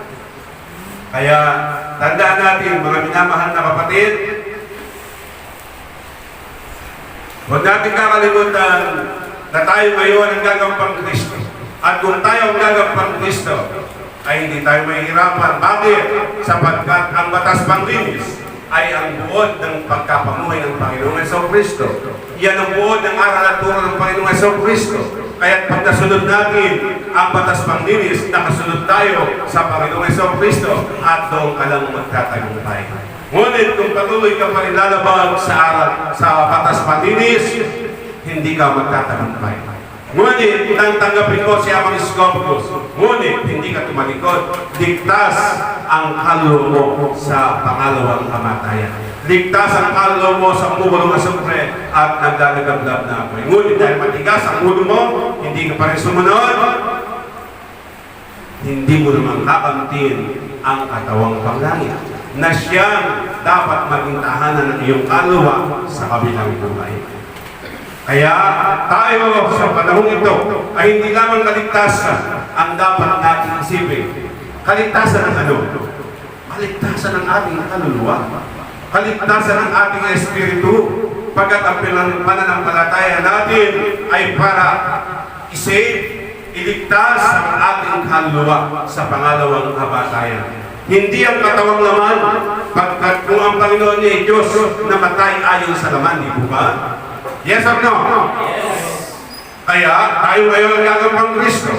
Kaya, tandaan natin, mga minamahal na kapatid, huwag natin kakalimutan na tayo ngayon ang gagampang Kristo. At kung tayo ang gagampang Kristo, ay hindi tayo mahihirapan. Bakit? Sapagkat ang batas panglinis ay ang buod ng pagkapamuhay ng Panginoong Jesucristo. Yan ang buod ng aral at turo ng Panginoong Jesucristo. Kaya pag nasunod natin ang batas panglinis, nakasunod tayo sa Panginoong Jesucristo at doon ka lang magtatagumpay. Ngunit kung patuloy ka pa rin lalabag sa aral sa batas panglinis, hindi ka magtatagumpay. Ngunit nang tanggapin ko si Amang Iskopos, ngunit hindi ka tumalikod, ligtas ang kaluluwa mo sa pangalawang kamatayan. Ligtas ang kaluluwa mo sa umulong na sumpre at naglalagablab na ako. Ngunit dahil matigas ang ulo mo, hindi ka pa rin sumunod, hindi mo naman kakamtin ang katawang panglangit na siyang dapat maging tahanan ng iyong kaluluwa sa kabilang buhay. Kaya tayo sa panahon ito ay hindi lamang kaligtasan ang dapat natin isipin. Kaligtasan ng ano? Kaligtasan ng ating kaluluwa. Kaligtasan ng ating espiritu. Pagkat ang pananampalataya natin ay para iligtas ang ating kaluluwa sa pangalawang kamatayan. Hindi ang katawang laman, pagkat kung ang Panginoon ni Diyos namatay ayon sa laman, di po ba? Yes or no? Yes. Kaya tayo ngayon ang gagampang Kristo.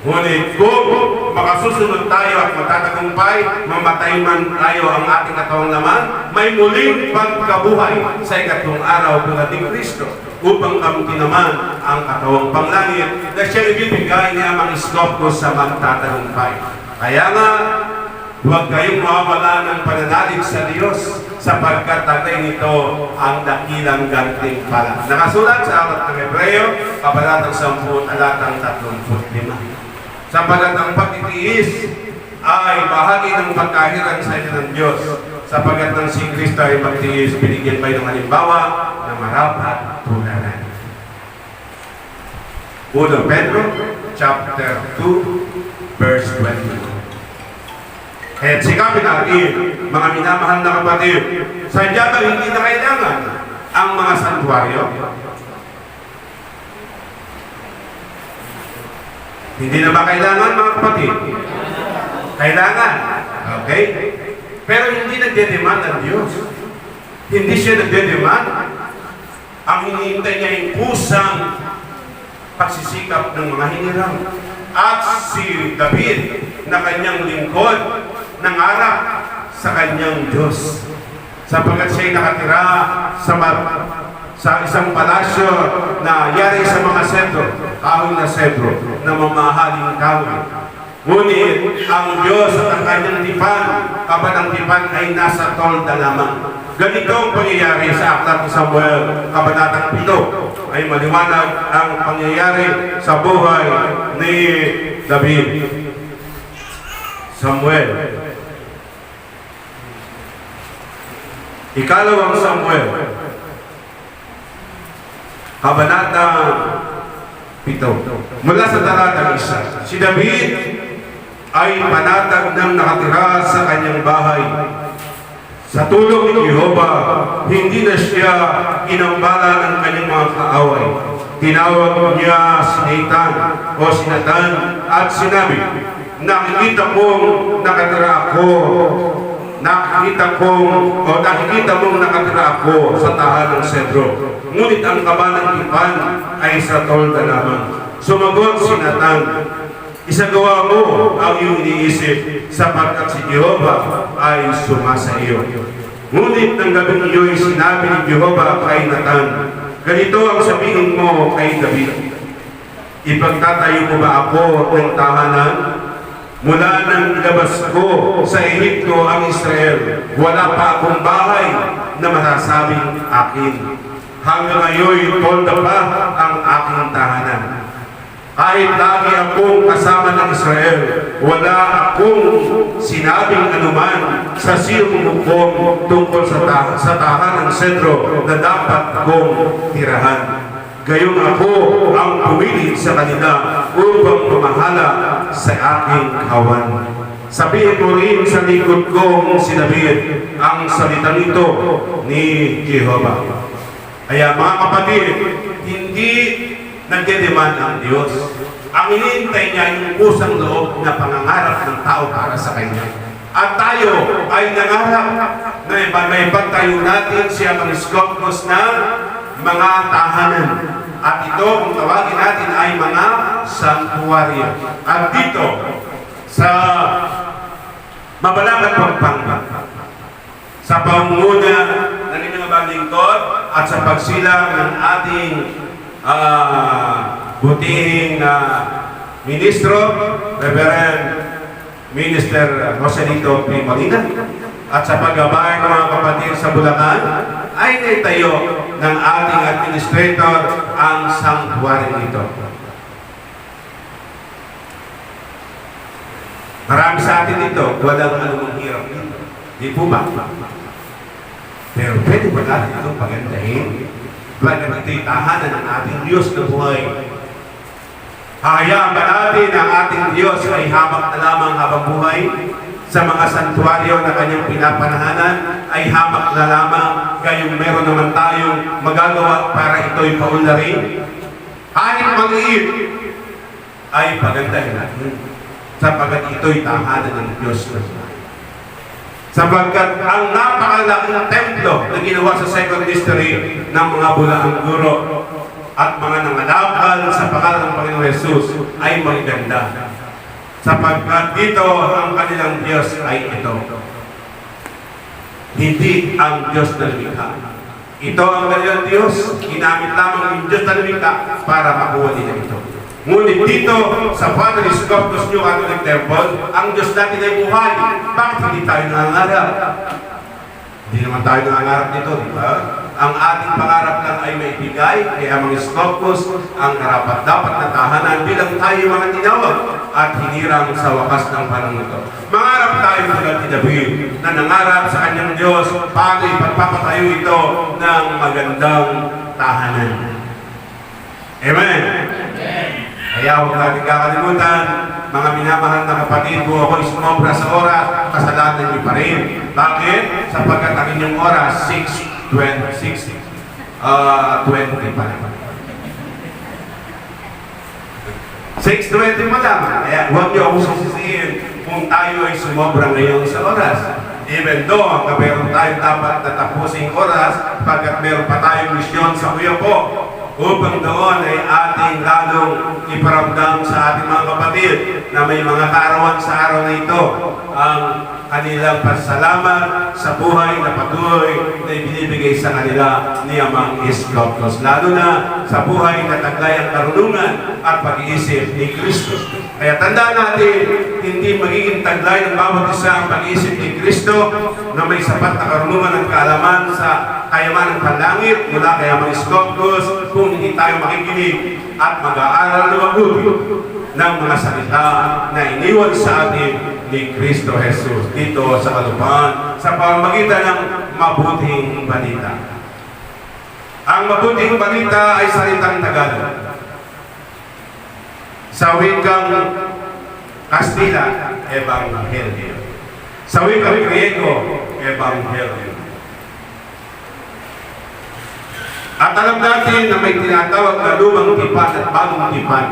Ngunit kung makasusunod tayo at matatagumpay, mamatay man tayo ang ating katawang laman, may muling pagkabuhay sa ikatlong araw pagdating Kristo upang kamti naman ang katawang panglangit na siya ibibigay ni Amang Iskopos sa magtatagumpay. Kaya nga, huwag kayong mawawala ng pananalig sa Diyos sapagkat tatay nito ang dakilang gantimpala. Nakasulat sa Aklat ng Hebreo, Kabanatang 10, talatang 35. Sapagkat ang pagtitiis ay bahagi ng pagkahirang sa inyo ng Diyos. Sapagkat ng si Kristo ay magtiis, binigyan kayo ng halimbawa na marapat tularan. 1 Pedro, chapter 2, verse 20. Kaya sikapin natin, mga minamahal na kapatid, sadya ba hindi na kailangan ang mga santuaryo? Hindi na ba kailangan, mga kapatid? Kailangan. Okay? Pero hindi nagdedemand ang Diyos. Hindi siya nagdedemand. Ang hinihintay niya yung pusang pagsisikap ng mga hinirang. At si David na kanyang lingkod nangarap sa kanyang Diyos. Sapagkat siya'y nakatira sa isang palasyo na yari sa mga sentro, kahoy na sentro, na mamahaling kahoy. Ngunit ang Diyos at ang kanyang tipan, kabanang tipan ay nasa tolda lamang. Ganito ang pangyayari sa Aklat ni Samuel, kabanatang 7, ay maliwanag ang pangyayari sa buhay ni David. Samuel. Ikalawang Samuel, kabanatang 7. Mula sa talatang 1, si David ay panatag ng nakatira sa kanyang bahay. Sa tulong ni Jehova, hindi na siya inambala ng kanyang mga kaaway. Tinawag niya si Nathan at sinabi, nakikita mong nakatira ako sa tahanang Cedro. Ngunit ang kaba ng tipan ay sa tolda lamang. Sumagot si Nathan, isagawa mo ang iyong iniisip sapagkat si Jehova ay sumasa iyo. Ngunit ng gabing iyo'y sinabi ni Jehova kay Nathan, ganito ang sabihin mo kay David, ipagtatayo mo ba ako ng tahanan? Mula nang ilabas ko sa Ehipto ang Israel, wala pa akong bahay na masasabing akin. Hanggang ngayon, tolda pa ang aking tahanan. Kahit lagi akong kasama ng Israel, wala akong sinabing anuman sa sirumukong tungkol sa tahanan ng Cedro na dapat kong tirahan. Gayong ako ang pumili sa kanila upang pumahala sa aking kawan. Sabihin mo rin sa likod kong si David ang salitang ito ni Jehova. Kaya mga kapatid, hindi nagdedemand ang Diyos. Ang hinihintay niya yung pusang loob na pangangarap ng tao para sa Kanya. At tayo ay nangarap na may pagtayo natin siya ang skopos na mga tahanan. At ito, kung tawagin natin, ay mga sanctuaryo. At dito, sa Mabalacan, Pampanga, sa pangunguna ng inyong mga lingkod at sa pagsilang ng ating butihing ministro, Reverend Minister Joselito P. Molina, at sa paggabay ng mga kapatid sa Bulacan, ay naitayo ng ating administrator ang sanctuary nito. Marami sa atin dito, walang anumang hirap dito. Di po ba? Pero pwede ba natin itong pagandahin? Bagay ito'y tahanan ng ating Diyos na buhay. Hayaan ba natin ang ating Diyos ay hamak na lamang habang buhay? Sa mga santuaryo na kanyang pinapanahanan ay hamak na lamang, gayong meron naman tayong magagawa para ito'y paunlarin. Kahit maliit ay pagandahin natin sapagkat ito'y tahanan ng Diyos na buhay. Sapagkat ang napakalaking templo na ginawa sa second history ng mga bulaang guro at mga nangalakal sa pangalan ng Panginoon Jesus ay maganda. Sapagkat dito ang kanilang Diyos ay ito. Hindi ang Diyos na lumikha. Ito ang kanilang Diyos, ginamit lamang yung Diyos na lumikha para makuha nila ito. Ngunit dito sa Father Scopus New Catholic Temple, ang Diyos natin ay buhay. Bakit hindi tayo nangangarap? Hindi naman tayo nangangarap dito, di ba? Ang ating pangarap lang ay maibigay, kaya mga Scopus, ang karapat-dapat na tahanan bilang tayo mga tinawag at hinirang sa wakas ng panahon ito. Mangarap tayo tulad ni David na nangarap sa kanyang Diyos, paano ipagpapatayo ito ng magandang tahanan. Amen? Kaya huwag natin kakalimutan, mga minamahal na kapatid, kung ako'y sumobra sa oras, kasalanan niyo pa rin. Bakit? Sapagkat ang inyong oras, 6:20 pa naman. 6:20 pa lang. Kaya huwag niyo ako sisisihin kung tayo ay sumobra ngayon sa oras. Even though meron tayong dapat natapusing oras, pagkat meron pa tayong misyon sa kuya po, upang doon ay ating lalong iparamdam sa ating mga kapatid na may mga kaarawan sa araw na ito ang kanilang pasalamat sa buhay na patuloy na ibinibigay sa kanila ni Amang Scopus, lalo na sa buhay na taglay ang karunungan at pag-iisip ni Kristo. Kaya tandaan natin, hindi magiging taglay ng bawat isa ang pag-iisip ni Kristo na may sapat na karunungan at kaalaman sa kayaman ng panlangit mula kay Amang Scopus kung hindi tayo makikinig at mag-aaral na mabuti ng mga salita na iniwan sa atin ni Kristo Jesus dito sa kalupaan sa pamamagitan ng mabuting balita. Ang mabuting balita ay salitang Tagalog. Sa wikang Kastila, Ebanghelyo. Sa wikang Griego, Ebanghelyo. At alam natin na may tinatawag na lumang tipan at bagong tipan.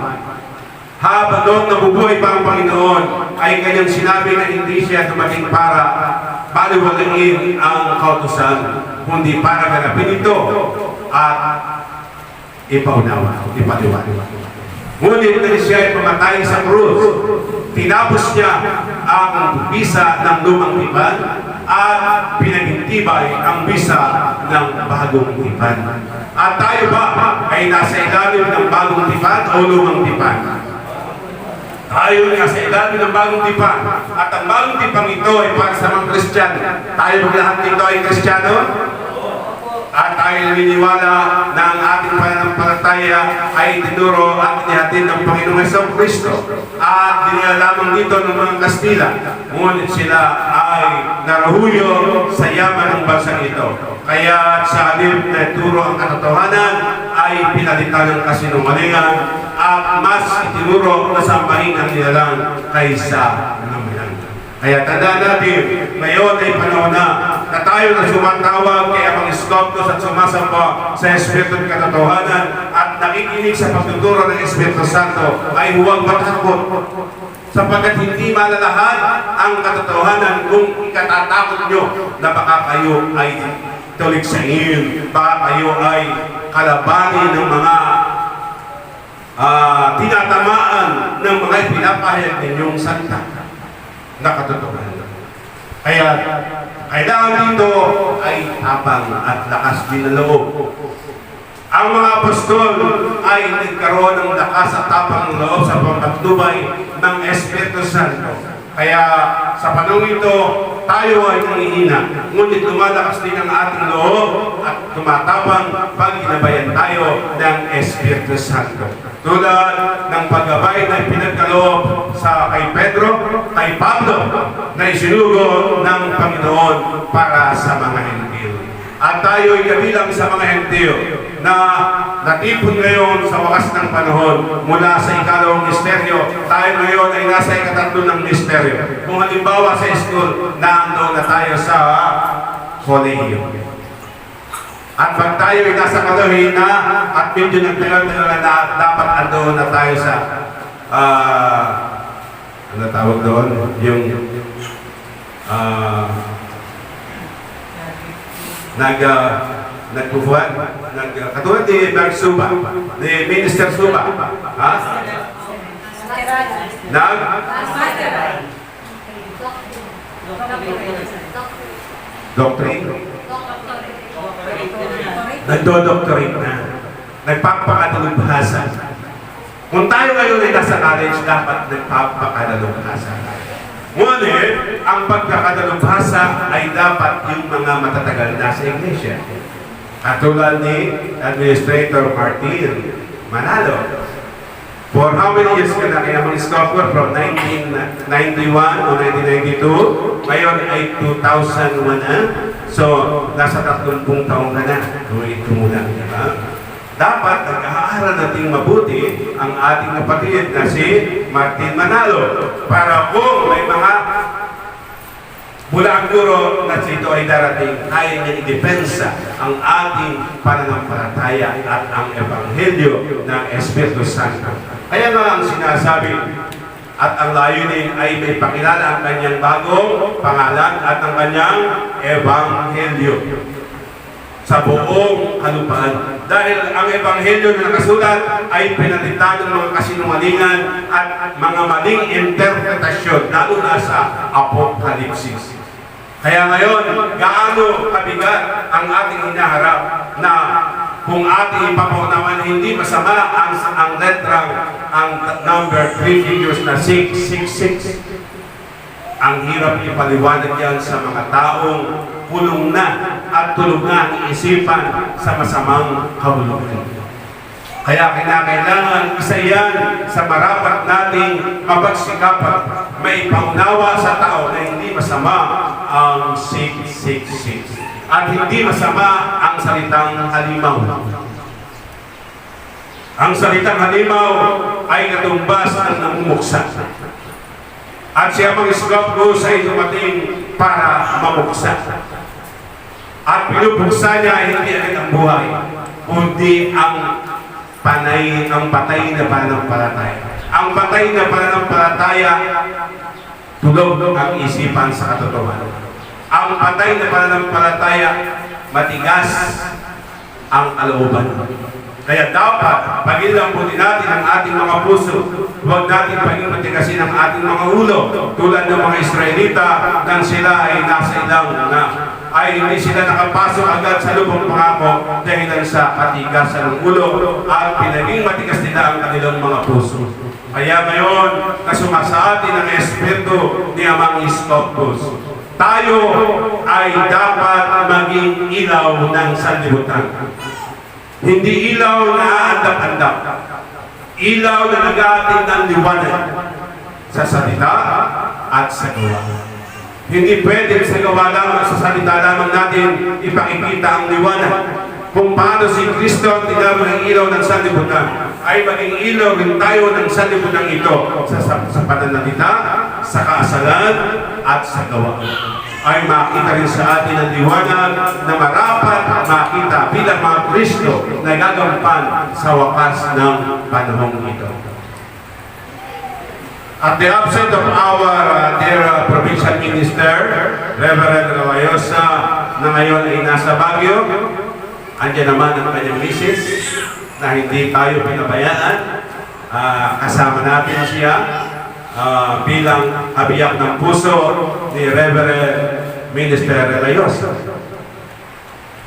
Habang noong nabubuhay pa ang Panginoon, ay kanyang sinabi na hindi siya dumating para baliwalain ang kautusan, kundi para ganapin ito at ipaunawa, ipaliwanag. Ngunit na siya ay pumatay sa krus, tinapos niya ang bisa ng lumang tipan at pinagintibay ang bisa ng bagong tipan. At tayo ba ay nasa ilalim ng bagong tipan o lumang tipan? Tayo nasa ilalim ng bagong tipan. At ang bagong tipan ito ay para sa mga Kristiyano. Tayo lahat dito ay Kristiyano? At tayo naniniwala na ang ating pananampalataya ay tinuro at inihatid ng Panginoong Jesucristo. At dinala lamang dito ng mga Kastila. Ngunit sila ay narahuyo sa yaman ng bansang ito. Kaya sa halip na ituro ang katotohanan ay pinalitan ng kasinungalingan at mas itinuro na sambahin ang nilalang kaysa namayan. Kaya tandaan natin, ngayon ay panahon na tayo na sumatawag kay Amang Scopus at sumasamba sa Espiritu ng katotohanan at nakikinig sa pagtuturo ng Espiritu Santo ay huwag matakot sapagkat hindi malalahan ang katotohanan kung ikatatakot nyo na baka kayo ay tuliksain, baka kayo ay kalabanin ng mga tinatamaan ng mga pinapahayag ninyong salita na katotohanan. Kaya kailangan dito ay tapang at lakas din ng loob. Ang mga apostol ay nagkaroon ng lakas at tapang ng loob sa pagpatnubay ng Espiritu Santo. Kaya sa panahon ito, tayo ay nanghihina. Ngunit lumalakas din ang ating loob at tumatapang pag ginabayan tayo ng Espiritu Santo. Tulad ng paggabay na pinagkaloob sa kay Pedro, kay Pablo, na isinugo ng Panginoon para sa mga Hentil. At tayo ay kabilang sa mga Hentil na natipon ngayon sa wakas ng panahon mula sa ikalawang misteryo. Tayo ngayon ay nasa ikatatlo ng misteryo. Kung halimbawa sa school, naando na tayo sa kolehiyo. At pag tayo ay nasa kolehiyo na at medyo nagtagal-tagal na dapat ando na tayo sa ano tawag doon? Yung nagpupuan, katulad ni Berg Suba, ni Minister Suba, ha? Doctrine? Nagdo-doctorate na. Nagpapakadalubhasa. Kung tayo ngayon ay nasa college, dapat nagpapakadalubhasa. Ngunit, ang pagkakadalubhasa ay dapat yung mga matatagal na sa iglesia. Katulad ni Administrator Martin Manalo. For how many years ka na kaya Amang Scopus? From 1991 o 1992? Ngayon ay 2001 na. So, nasa 30 taong ka na. Ito muna. Dapat nag-aaral nating mabuti ang ating kapatid na si Martin Manalo para kung may mga bulang guro na sito ay darating, kaya niya i-depensa ang ating pananampalataya at ang Ebanghelyo ng Espiritu Santo. Kaya nga ang sinasabi at ang layunin ay may pakilala ang kanyang bagong pangalan at ang kanyang Ebanghelyo sa buong kalupaan. Dahil ang Ebanghelyo na nakasulat ay pinalitan ng mga kasinungalingan at mga maling interpretasyon, lalo na sa Apokalipsis. Kaya ngayon, gaano kabigat ang ating hinaharap na kung ating ipapaunawan na hindi masama ang letrang, ang number 3 figures na 666. Ang hirap ipaliwanag yan sa mga taong pulong na at tulog na ang isipan sa masamang kabuluhan. Kaya kinakailangan isa yan sa marapat nating mapagsikapan, may paunawa sa tao na hindi masama ang 666 at hindi masama ang salitang halimaw. Ang salitang halimaw ay katumbas ng namumuksa. At siya mga Scorpius ay dumating para mamuksa. At pinupuksa niya ay hindi agad ang buhay, kundi ang patay na pananampalataya. Ang patay na pananampalataya, tulog ang isipan sa katotohanan. Ang patay na pananampalataya, matigas ang kalooban. Kaya dapat pagilambutin natin ang ating mga puso. Huwag natin paging matigasin ang ating mga ulo. Tulad ng mga Israelita nang sila ay nasa ilang na ay hindi sila nakapasok agad sa lubong pangako dahil sa katigasan ng ulo at pinaging matigas nila ang kanilang mga puso. Kaya ngayon, nasuma sa atin ang Espiritu ni Amang Scorpius. Tayo ay dapat maging ilaw ng sanlibutan. Hindi ilaw na andap-andap. Ilaw na nag-aatid ng liwanag sa salita at sa gawa. Hindi pwede sa gawa lamang, sa salita lamang natin ipakikita ang liwanag. Kung paano si Kristo ang tinawag ng ilaw ng sanlibutan, ay maging ilaw rin tayo ng sanlibutan ito sa pananalita, sa kaasalan at sa gawa. Ay makita rin sa atin ang liwanag na marapat makita bilang mga Kristo na gagampan sa wakas ng panahong ito. At the absence of our dear provincial minister, Reverend Rawayosa, na ngayon ay nasa Baguio, andyan naman ang kanyang misis na hindi tayo pinabayaan. Kasama natin siya bilang habiyak ng puso ni Reverend Minister Rawayosa.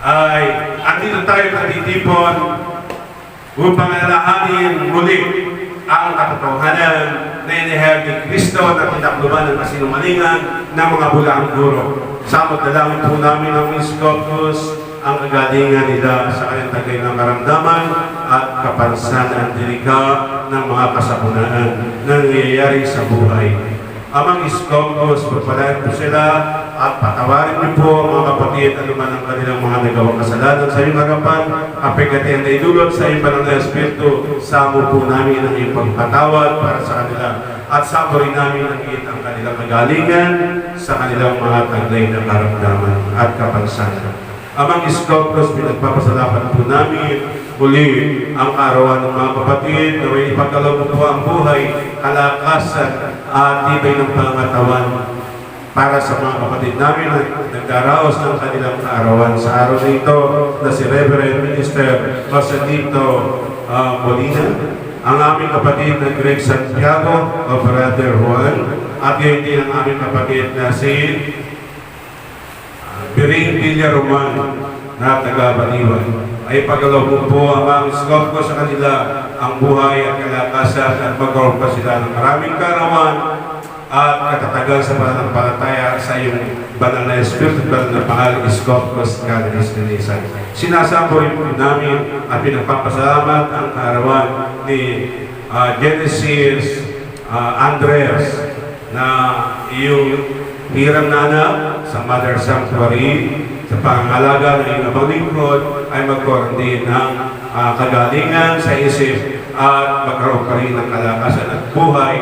Ay andito tayo natitipon upang alalahanin muli ang katotohanan na inihayag ni Kristo na tinakluban ng kasinungalingan ng mga bulaang guro. Samot na lang po namin ang Scorpius ang kagalingan nila sa kanyang tagay ng karamdaman at kapansanan dirika ng mga kasapunaan na nangyayari sa buhay. Amang Scorpius, pagpalain po sila at patawarin niyo po ang mga kapatid at naman ang kanilang mga nagawang kasalanan sa iyong harapan. Apekati ang naidulot sa iyong banal na Espiritu, samo po namin ang iyong pagpatawad para sa kanila. At samo rin namin ang ang kanilang magalingan sa kanilang mga taglay na karamdaman at kapansanan. Amang Scorpius, pinagpapasalamat po namin muli ang kaarawan ng mga kapatid na may ipagkaloob po ang buhay, kalakasan at tibay ng pangatawan para sa mga kapatid namin na nagdaraos ng kanilang kaarawan sa araw na ito na si Reverend Minister Rosalito Molina, ang aming kapatid na Greg Santiago o Brother Juan, at yun din ang aming kapatid na si Biring Villaroman na taga-Baliwan. Ay pagkaloob po ang mga Scorpius sa kanila ang buhay at kalakasan at magkaroon pa sila ng maraming kaarawan at katatagan sa pananampalataya sa iyong banal na Espiritu at banal na pangalan Scorpius Canalis Nilisan. Sinasamo rin po namin at pinagpapasalamat ang kaarawan ni Genesis Andres na iyong hirang na anak sa Mother Sanctuary sa pangangalaga ng iyong abang lingkod ay magkaroon din ng kagalingan sa isip at magkaroon pa rin ng kalakasan at buhay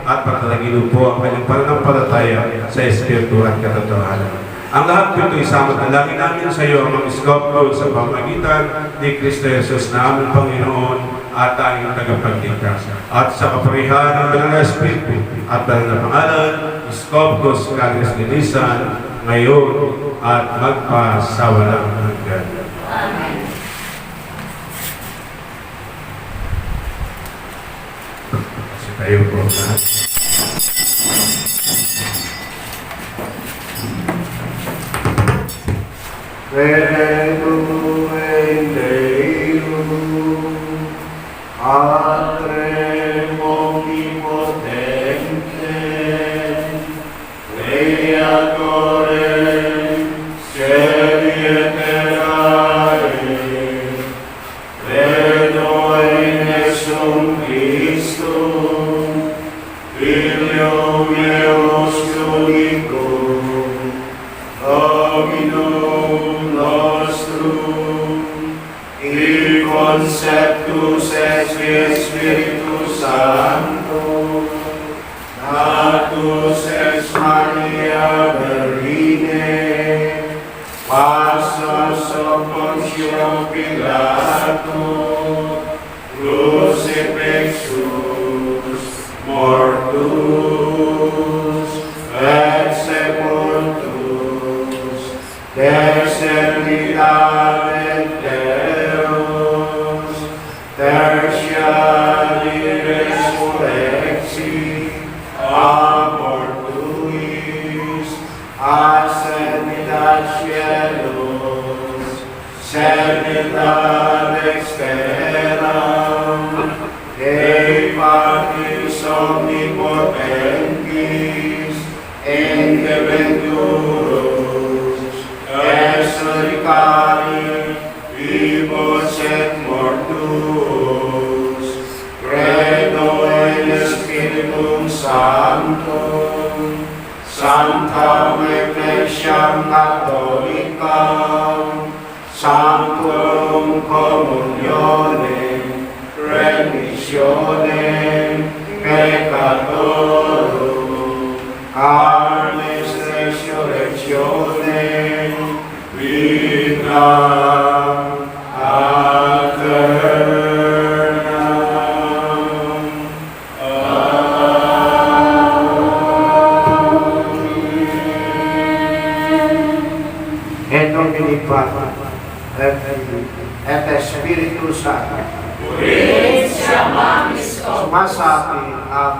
at pagtalagin po ang kanyang pananampalataya sa Espiritu at katotohanan. Ang lahat po ito isama at dalangin namin sa iyo ang mga Scorpius sa pamagitan ni Kristo Jesus na aming Panginoon at tanging tagapagligtas. At sa kaparihan ng banal na Espiritu at banal na pangalan, Scorpius Canalis Nilisan, ngayon at magpasawalang hanggan. Amen. Kasi tayo po na. When Conceptus et Spiritus Sancto, natus ex Maria Virgine, passus sub Pontio Pilato, crucifixus, mortus, et sepultus, descendidade Deus, tertiari resurrexi, abortuis, ascendit ad cielos, sedit ad exterram, Dei Patris omnipotentis, independurus, exoricari, vivos et mortus, credo in Spiritum Sanctum, Sanctam Ecclesiam Catholicam, Sanctum Communionem, Remissionem Peccatorum, Carnis Resurrectionem, Vitam aeternam. Et Domini Patris, et Spiritus Sancti, sumasapi ang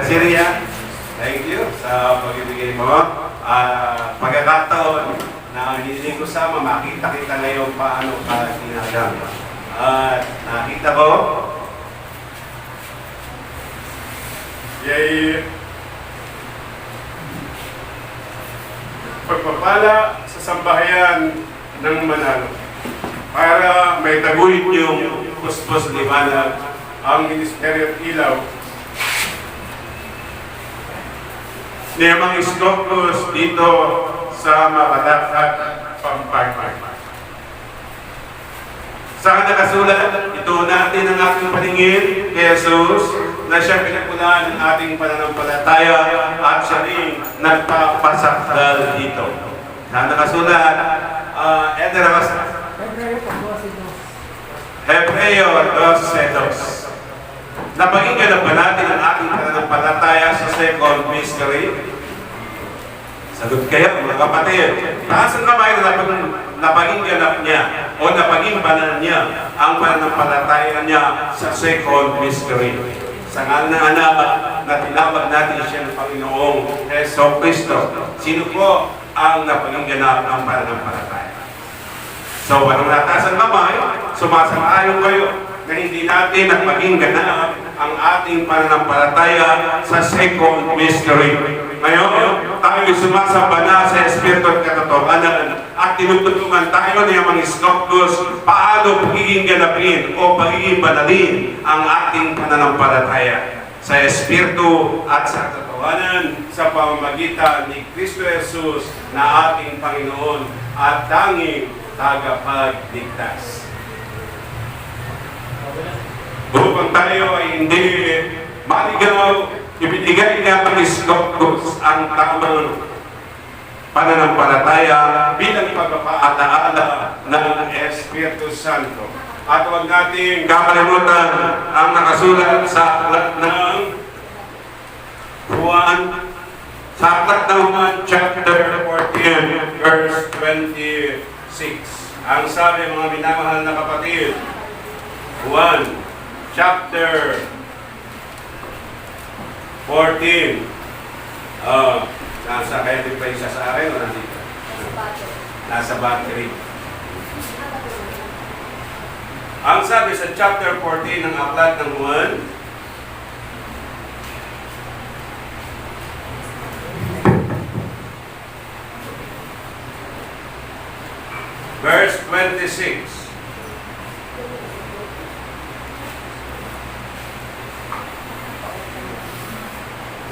Syria, thank you sa pagbibigay mo. Pagkakataon na hindi ko sama, makita kita ngayon paano ka ginagawa. At nakita ko, yay, pagpapala sa sambahayan ng Manalo para may taguhin yung puspos liwanag ang Ministeryo at Ilaw ni mga Iskoplos dito sa Mabalacat, Pampanga. Sa nakasulat, ito natin ang ating paningin kay Jesus na siya pinagmulan ng ating pananampalataya at siya rin nagpapasakdal dito. Sa nakasulat, Hebreo 12:2. Napakinggan ba natin ang ating pananampalataya sa second mystery? Sagot kayo, mga kapatid. Taas ang kamay na napakinggan niya o napakinggan niya ang pananampalataya niya sa second mystery. Sa ngalan ng anak na tinawag natin siya ng Panginoong Heso Kristo. Sino po ang napakinggan ng pananampalataya? So, walang nataas ang kamay, sumasang-ayon kayo na hindi natin napakinggan ang ating pananampalataya sa second mystery. Ngayon, tayo sumasamba na sa Espiritu at katotohanan at tinutulungan tayo ng mga Iskoplos paano pagiging ganapin o pagiging banalin ang ating pananampalataya sa Espiritu at sa katotohanan sa pamamagitan ni Kristo Jesus na ating Panginoon at tanging tagapagligtas. Upang tayo ay hindi maligaw, ibinigay niya ang Iskoplos ang tamang pananampalataya bilang pagpapaalaala ng Espiritu Santo. At huwag natin kakalimutan ang nakasulat sa aklat ng Juan, sa aklat ng Juan chapter 14 verse 26. Ang sabi, mga minamahal na kapatid, Juan chapter 14. Nasa kaya din pa isa sa akin o nandito? Nasa battery. Ang sabi sa chapter 14 ng aklat ng Juan, verse 26.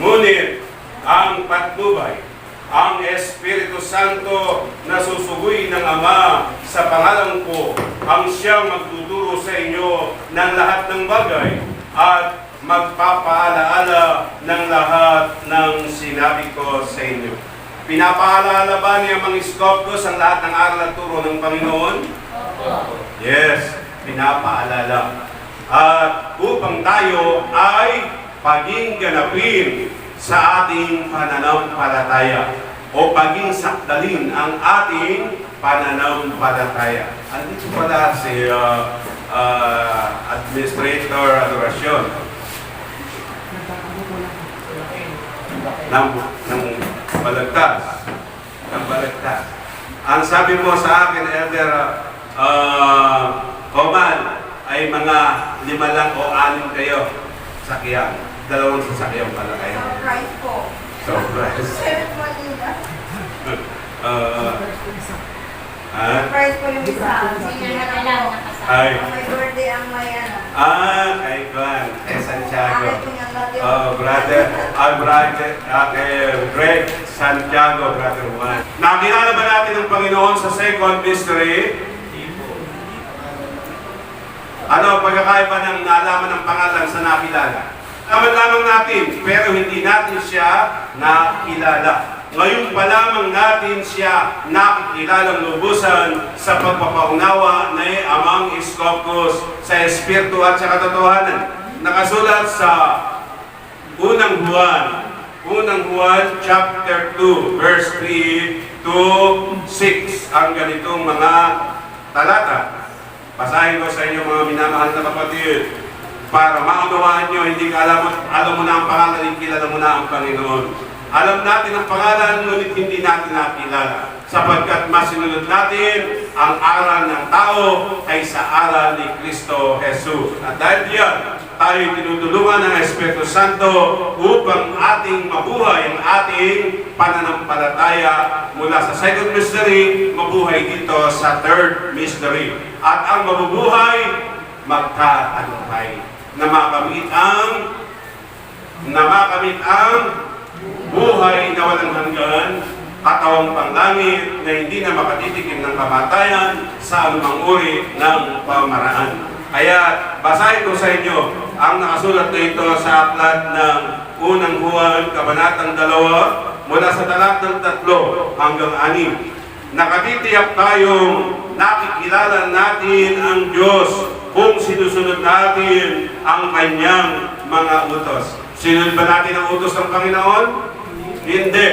Ngunit ang patnubay, ang Espiritu Santo na susugoy ng Ama sa pangalan ko, ang siyang magtuturo sa inyo ng lahat ng bagay at magpapaalaala ng lahat ng sinabi ko sa inyo. Pinapaalala ba niya mga Iskoptos ang lahat ng aral at turo ng Panginoon? Yes, pinapaalala. At upang tayo ay paging ganapin sa ating pananampalataya o paging sakdalin ang ating pananampalataya. Andito pala si Administrator Adorasyon ng Balagtas. Ng Balagtas. Ang sabi mo sa akin, Elder Oman, ay mga 5 lang o 6 kayo sakyan. 2 sasakyan pala kayo. Surprise po. Surprise. Surprise po yung isa. Senior na lang po. Ay. May birthday ang may ano. Kay Juan, kay Santiago. Bakit po niyang natin? Brother, kay Greg Santiago, Brother Juan. Nakilala ba natin ang Panginoon sa second mystery? Ano, pagkakaiba ng nalaman ng pangalan sa nakilala? Alam lamang natin, pero hindi natin siya nakilala. Ngayon pa lamang natin siya nakikilalang lubusan sa pagpapaunawa ni Amang Iskoptos sa Espiritu at sa katotohanan. Nakasulat sa Unang Juan chapter 2, verse 3 to 6, ang ganitong mga talata. Basahin ko sa inyo mga minamahal na kapatid, para maunawaan nyo, hindi ka alam mo na ang pangalan, kilala mo na ang Panginoon. Alam natin ang pangalan, ngunit hindi natin nakilala. Sapagkat mas sinunod natin ang aral ng tao kaysa aral ni Kristo Jesus. At dahil diyan, tayo tinutulungan ng Espiritu Santo upang ating mabuhay ang ating pananampalataya mula sa second mystery, mabuhay dito sa third mystery. At ang mabubuhay, magkatagumpay na makamit ang buhay na walang hanggan, katawang panglangit na hindi na makatitikim ng kamatayan sa anumang uri ng pamaraan. Kaya basahin ko sa inyo ang nakasulat na ito sa aklat ng Unang Juan, Kabanatang 2, mula sa talatang 3 hanggang 6. Nakatitiyak tayong nakikilala natin ang Diyos kung sinusunod natin ang Kanyang mga utos. Sinunod ba natin ang utos ng Panginoon? Hindi.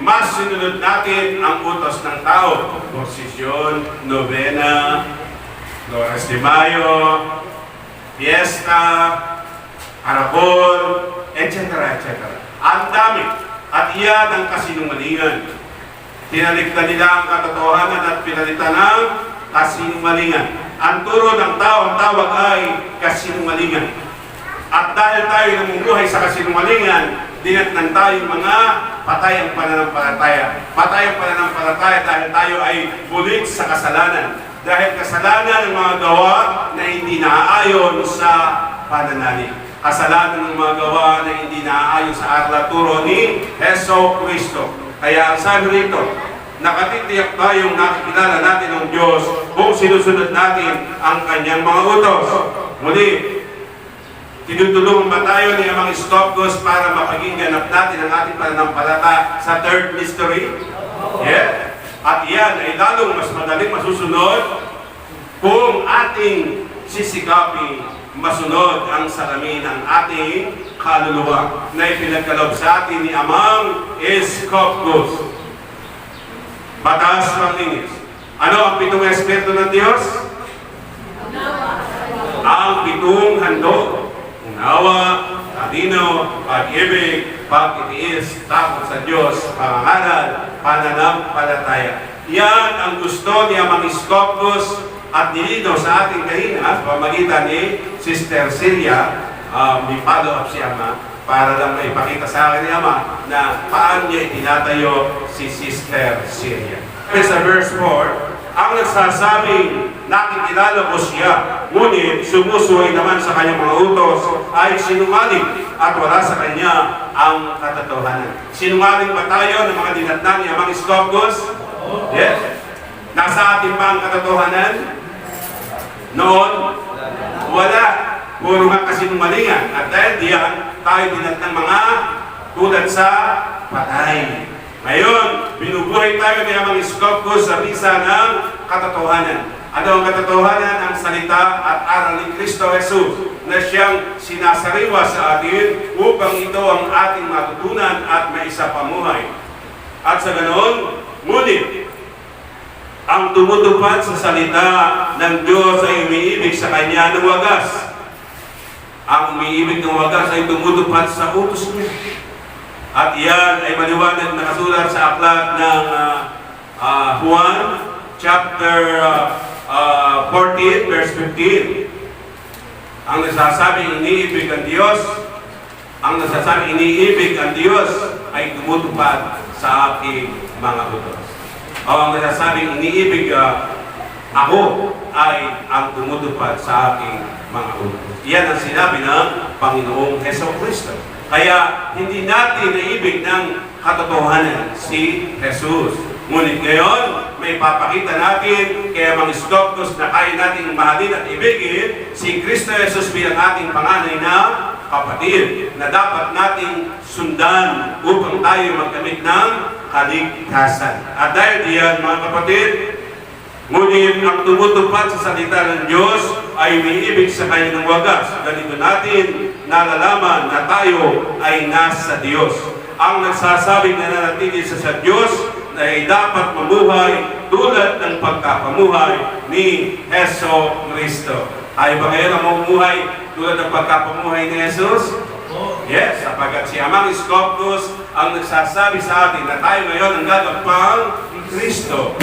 Mas sinunod natin ang utos ng tao. Posisyon, novena, Flores de Mayo, fiesta, arabon, etc. Ang dami. At iyan ang kasinungalingan. Tinalikdan nila ang katotohanan at pinalitan ng kasinungalingan. Ang turo ng tao, ang tawag ay kasinungalingan. At dahil tayo namumuhay sa kasinungalingan, dinatnan tayo mga patay ang pananampalataya. Patay ang pananampalataya dahil tayo ay bulig sa kasalanan. Dahil kasalanan ng mga gawa na hindi naaayon sa pananalig. Kasalanan ng mga gawa na hindi naaayon sa aral at turo ni Heso Kristo. Kaya ang sabi rito, nakatitiyak tayong nakikilala natin ang Diyos kung sinusunod natin ang Kanyang mga utos. Muli, tinutulungan ba tayo ni Amang Iskoptos para mapaging ganap natin ang ating pananampalataya sa third mystery? Yeah. At iyan ay lalong mas madaling masusunod kung ating sisikapin masunod ang salamin ng ating kaluluwa na ipinagkaloob sa atin ni Amang Iskoptos. Batas panglinis. Ano ang 7 Espiritu ng Diyos? Ang 7 handog. Unawa, talino, pag-ibig, pag-itiis, takot sa Diyos, pangangaral, pananampalataya. Yan ang gusto ni Amang Iskoptos at nilino sa ating kahina pamagitan ni Sister Celia. May follow-up si Ama para lang maipakita sa akin ni Ama na paano niya itinatayo si Sister Celia. Sa verse 4, ang nagsasabing nakikilala ko siya, ngunit sumusuway naman sa kanyang mga utos ay sinungaling at wala sa kanya ang katotohanan. Sinungaling ba tayo ng mga dinatnan ni Amang Iskopos? Yes. Nasa atin ba ang katotohanan? Noon? Wala. Puro nga kasinungalingan. At dahil diyan, tayo dinatnan mga tulad sa patay. Ngayon, binubuhay tayo ni Amang Iskopos sa bisa ng katotohanan. Ano ang katotohanan? Ang salita at aral ni Kristo Jesus na siyang sinasariwa sa atin upang ito ang ating matutunan at maisapamuhay. At sa ganoon, ngunit, ang tumutupad sa salita ng Diyos ay umiibig sa Kanya ng wagas. Ang umiibig ng wagas ay tumutupad sa utos niya. At iyan ay maliwanag na nakasulat sa aklat ng Juan, chapter 14, verse 15. Ang nagsasabing iniibig ang Diyos, ay tumutupad sa aking mga utos. O ang nagsasabing iniibig ako ay ang tumutupad sa aking mga utos. Iyan ang sinabi ng Panginoong Jesucristo. Kaya hindi natin naibig ng katotohanan si Jesus. Ngunit ngayon, may papakita natin kay Amang Iskopos na kaya nating mahalin at ibigin si Kristo Jesus bilang ating panganay na kapatid na dapat nating sundan upang tayo magkamit ng kaligtasan. At dahil diyan, mga kapatid, ngunit ang tumutupad sa salita ng Diyos ay umiibig sa Kanya ng wagas. Ganito natin nalalaman na tayo ay nasa Diyos. Ang nagsasabing nananatili sa Diyos ay dapat mamuhay tulad ng pagkapamuhay ni Heso Kristo. Tayo ba ngayon ang mamuhay tulad ng pagkapamuhay ni Jesus? Yes, sapagkat si Amang Iskopos ang nagsasabi sa atin na tayo ngayon ang gagawang ni Kristo.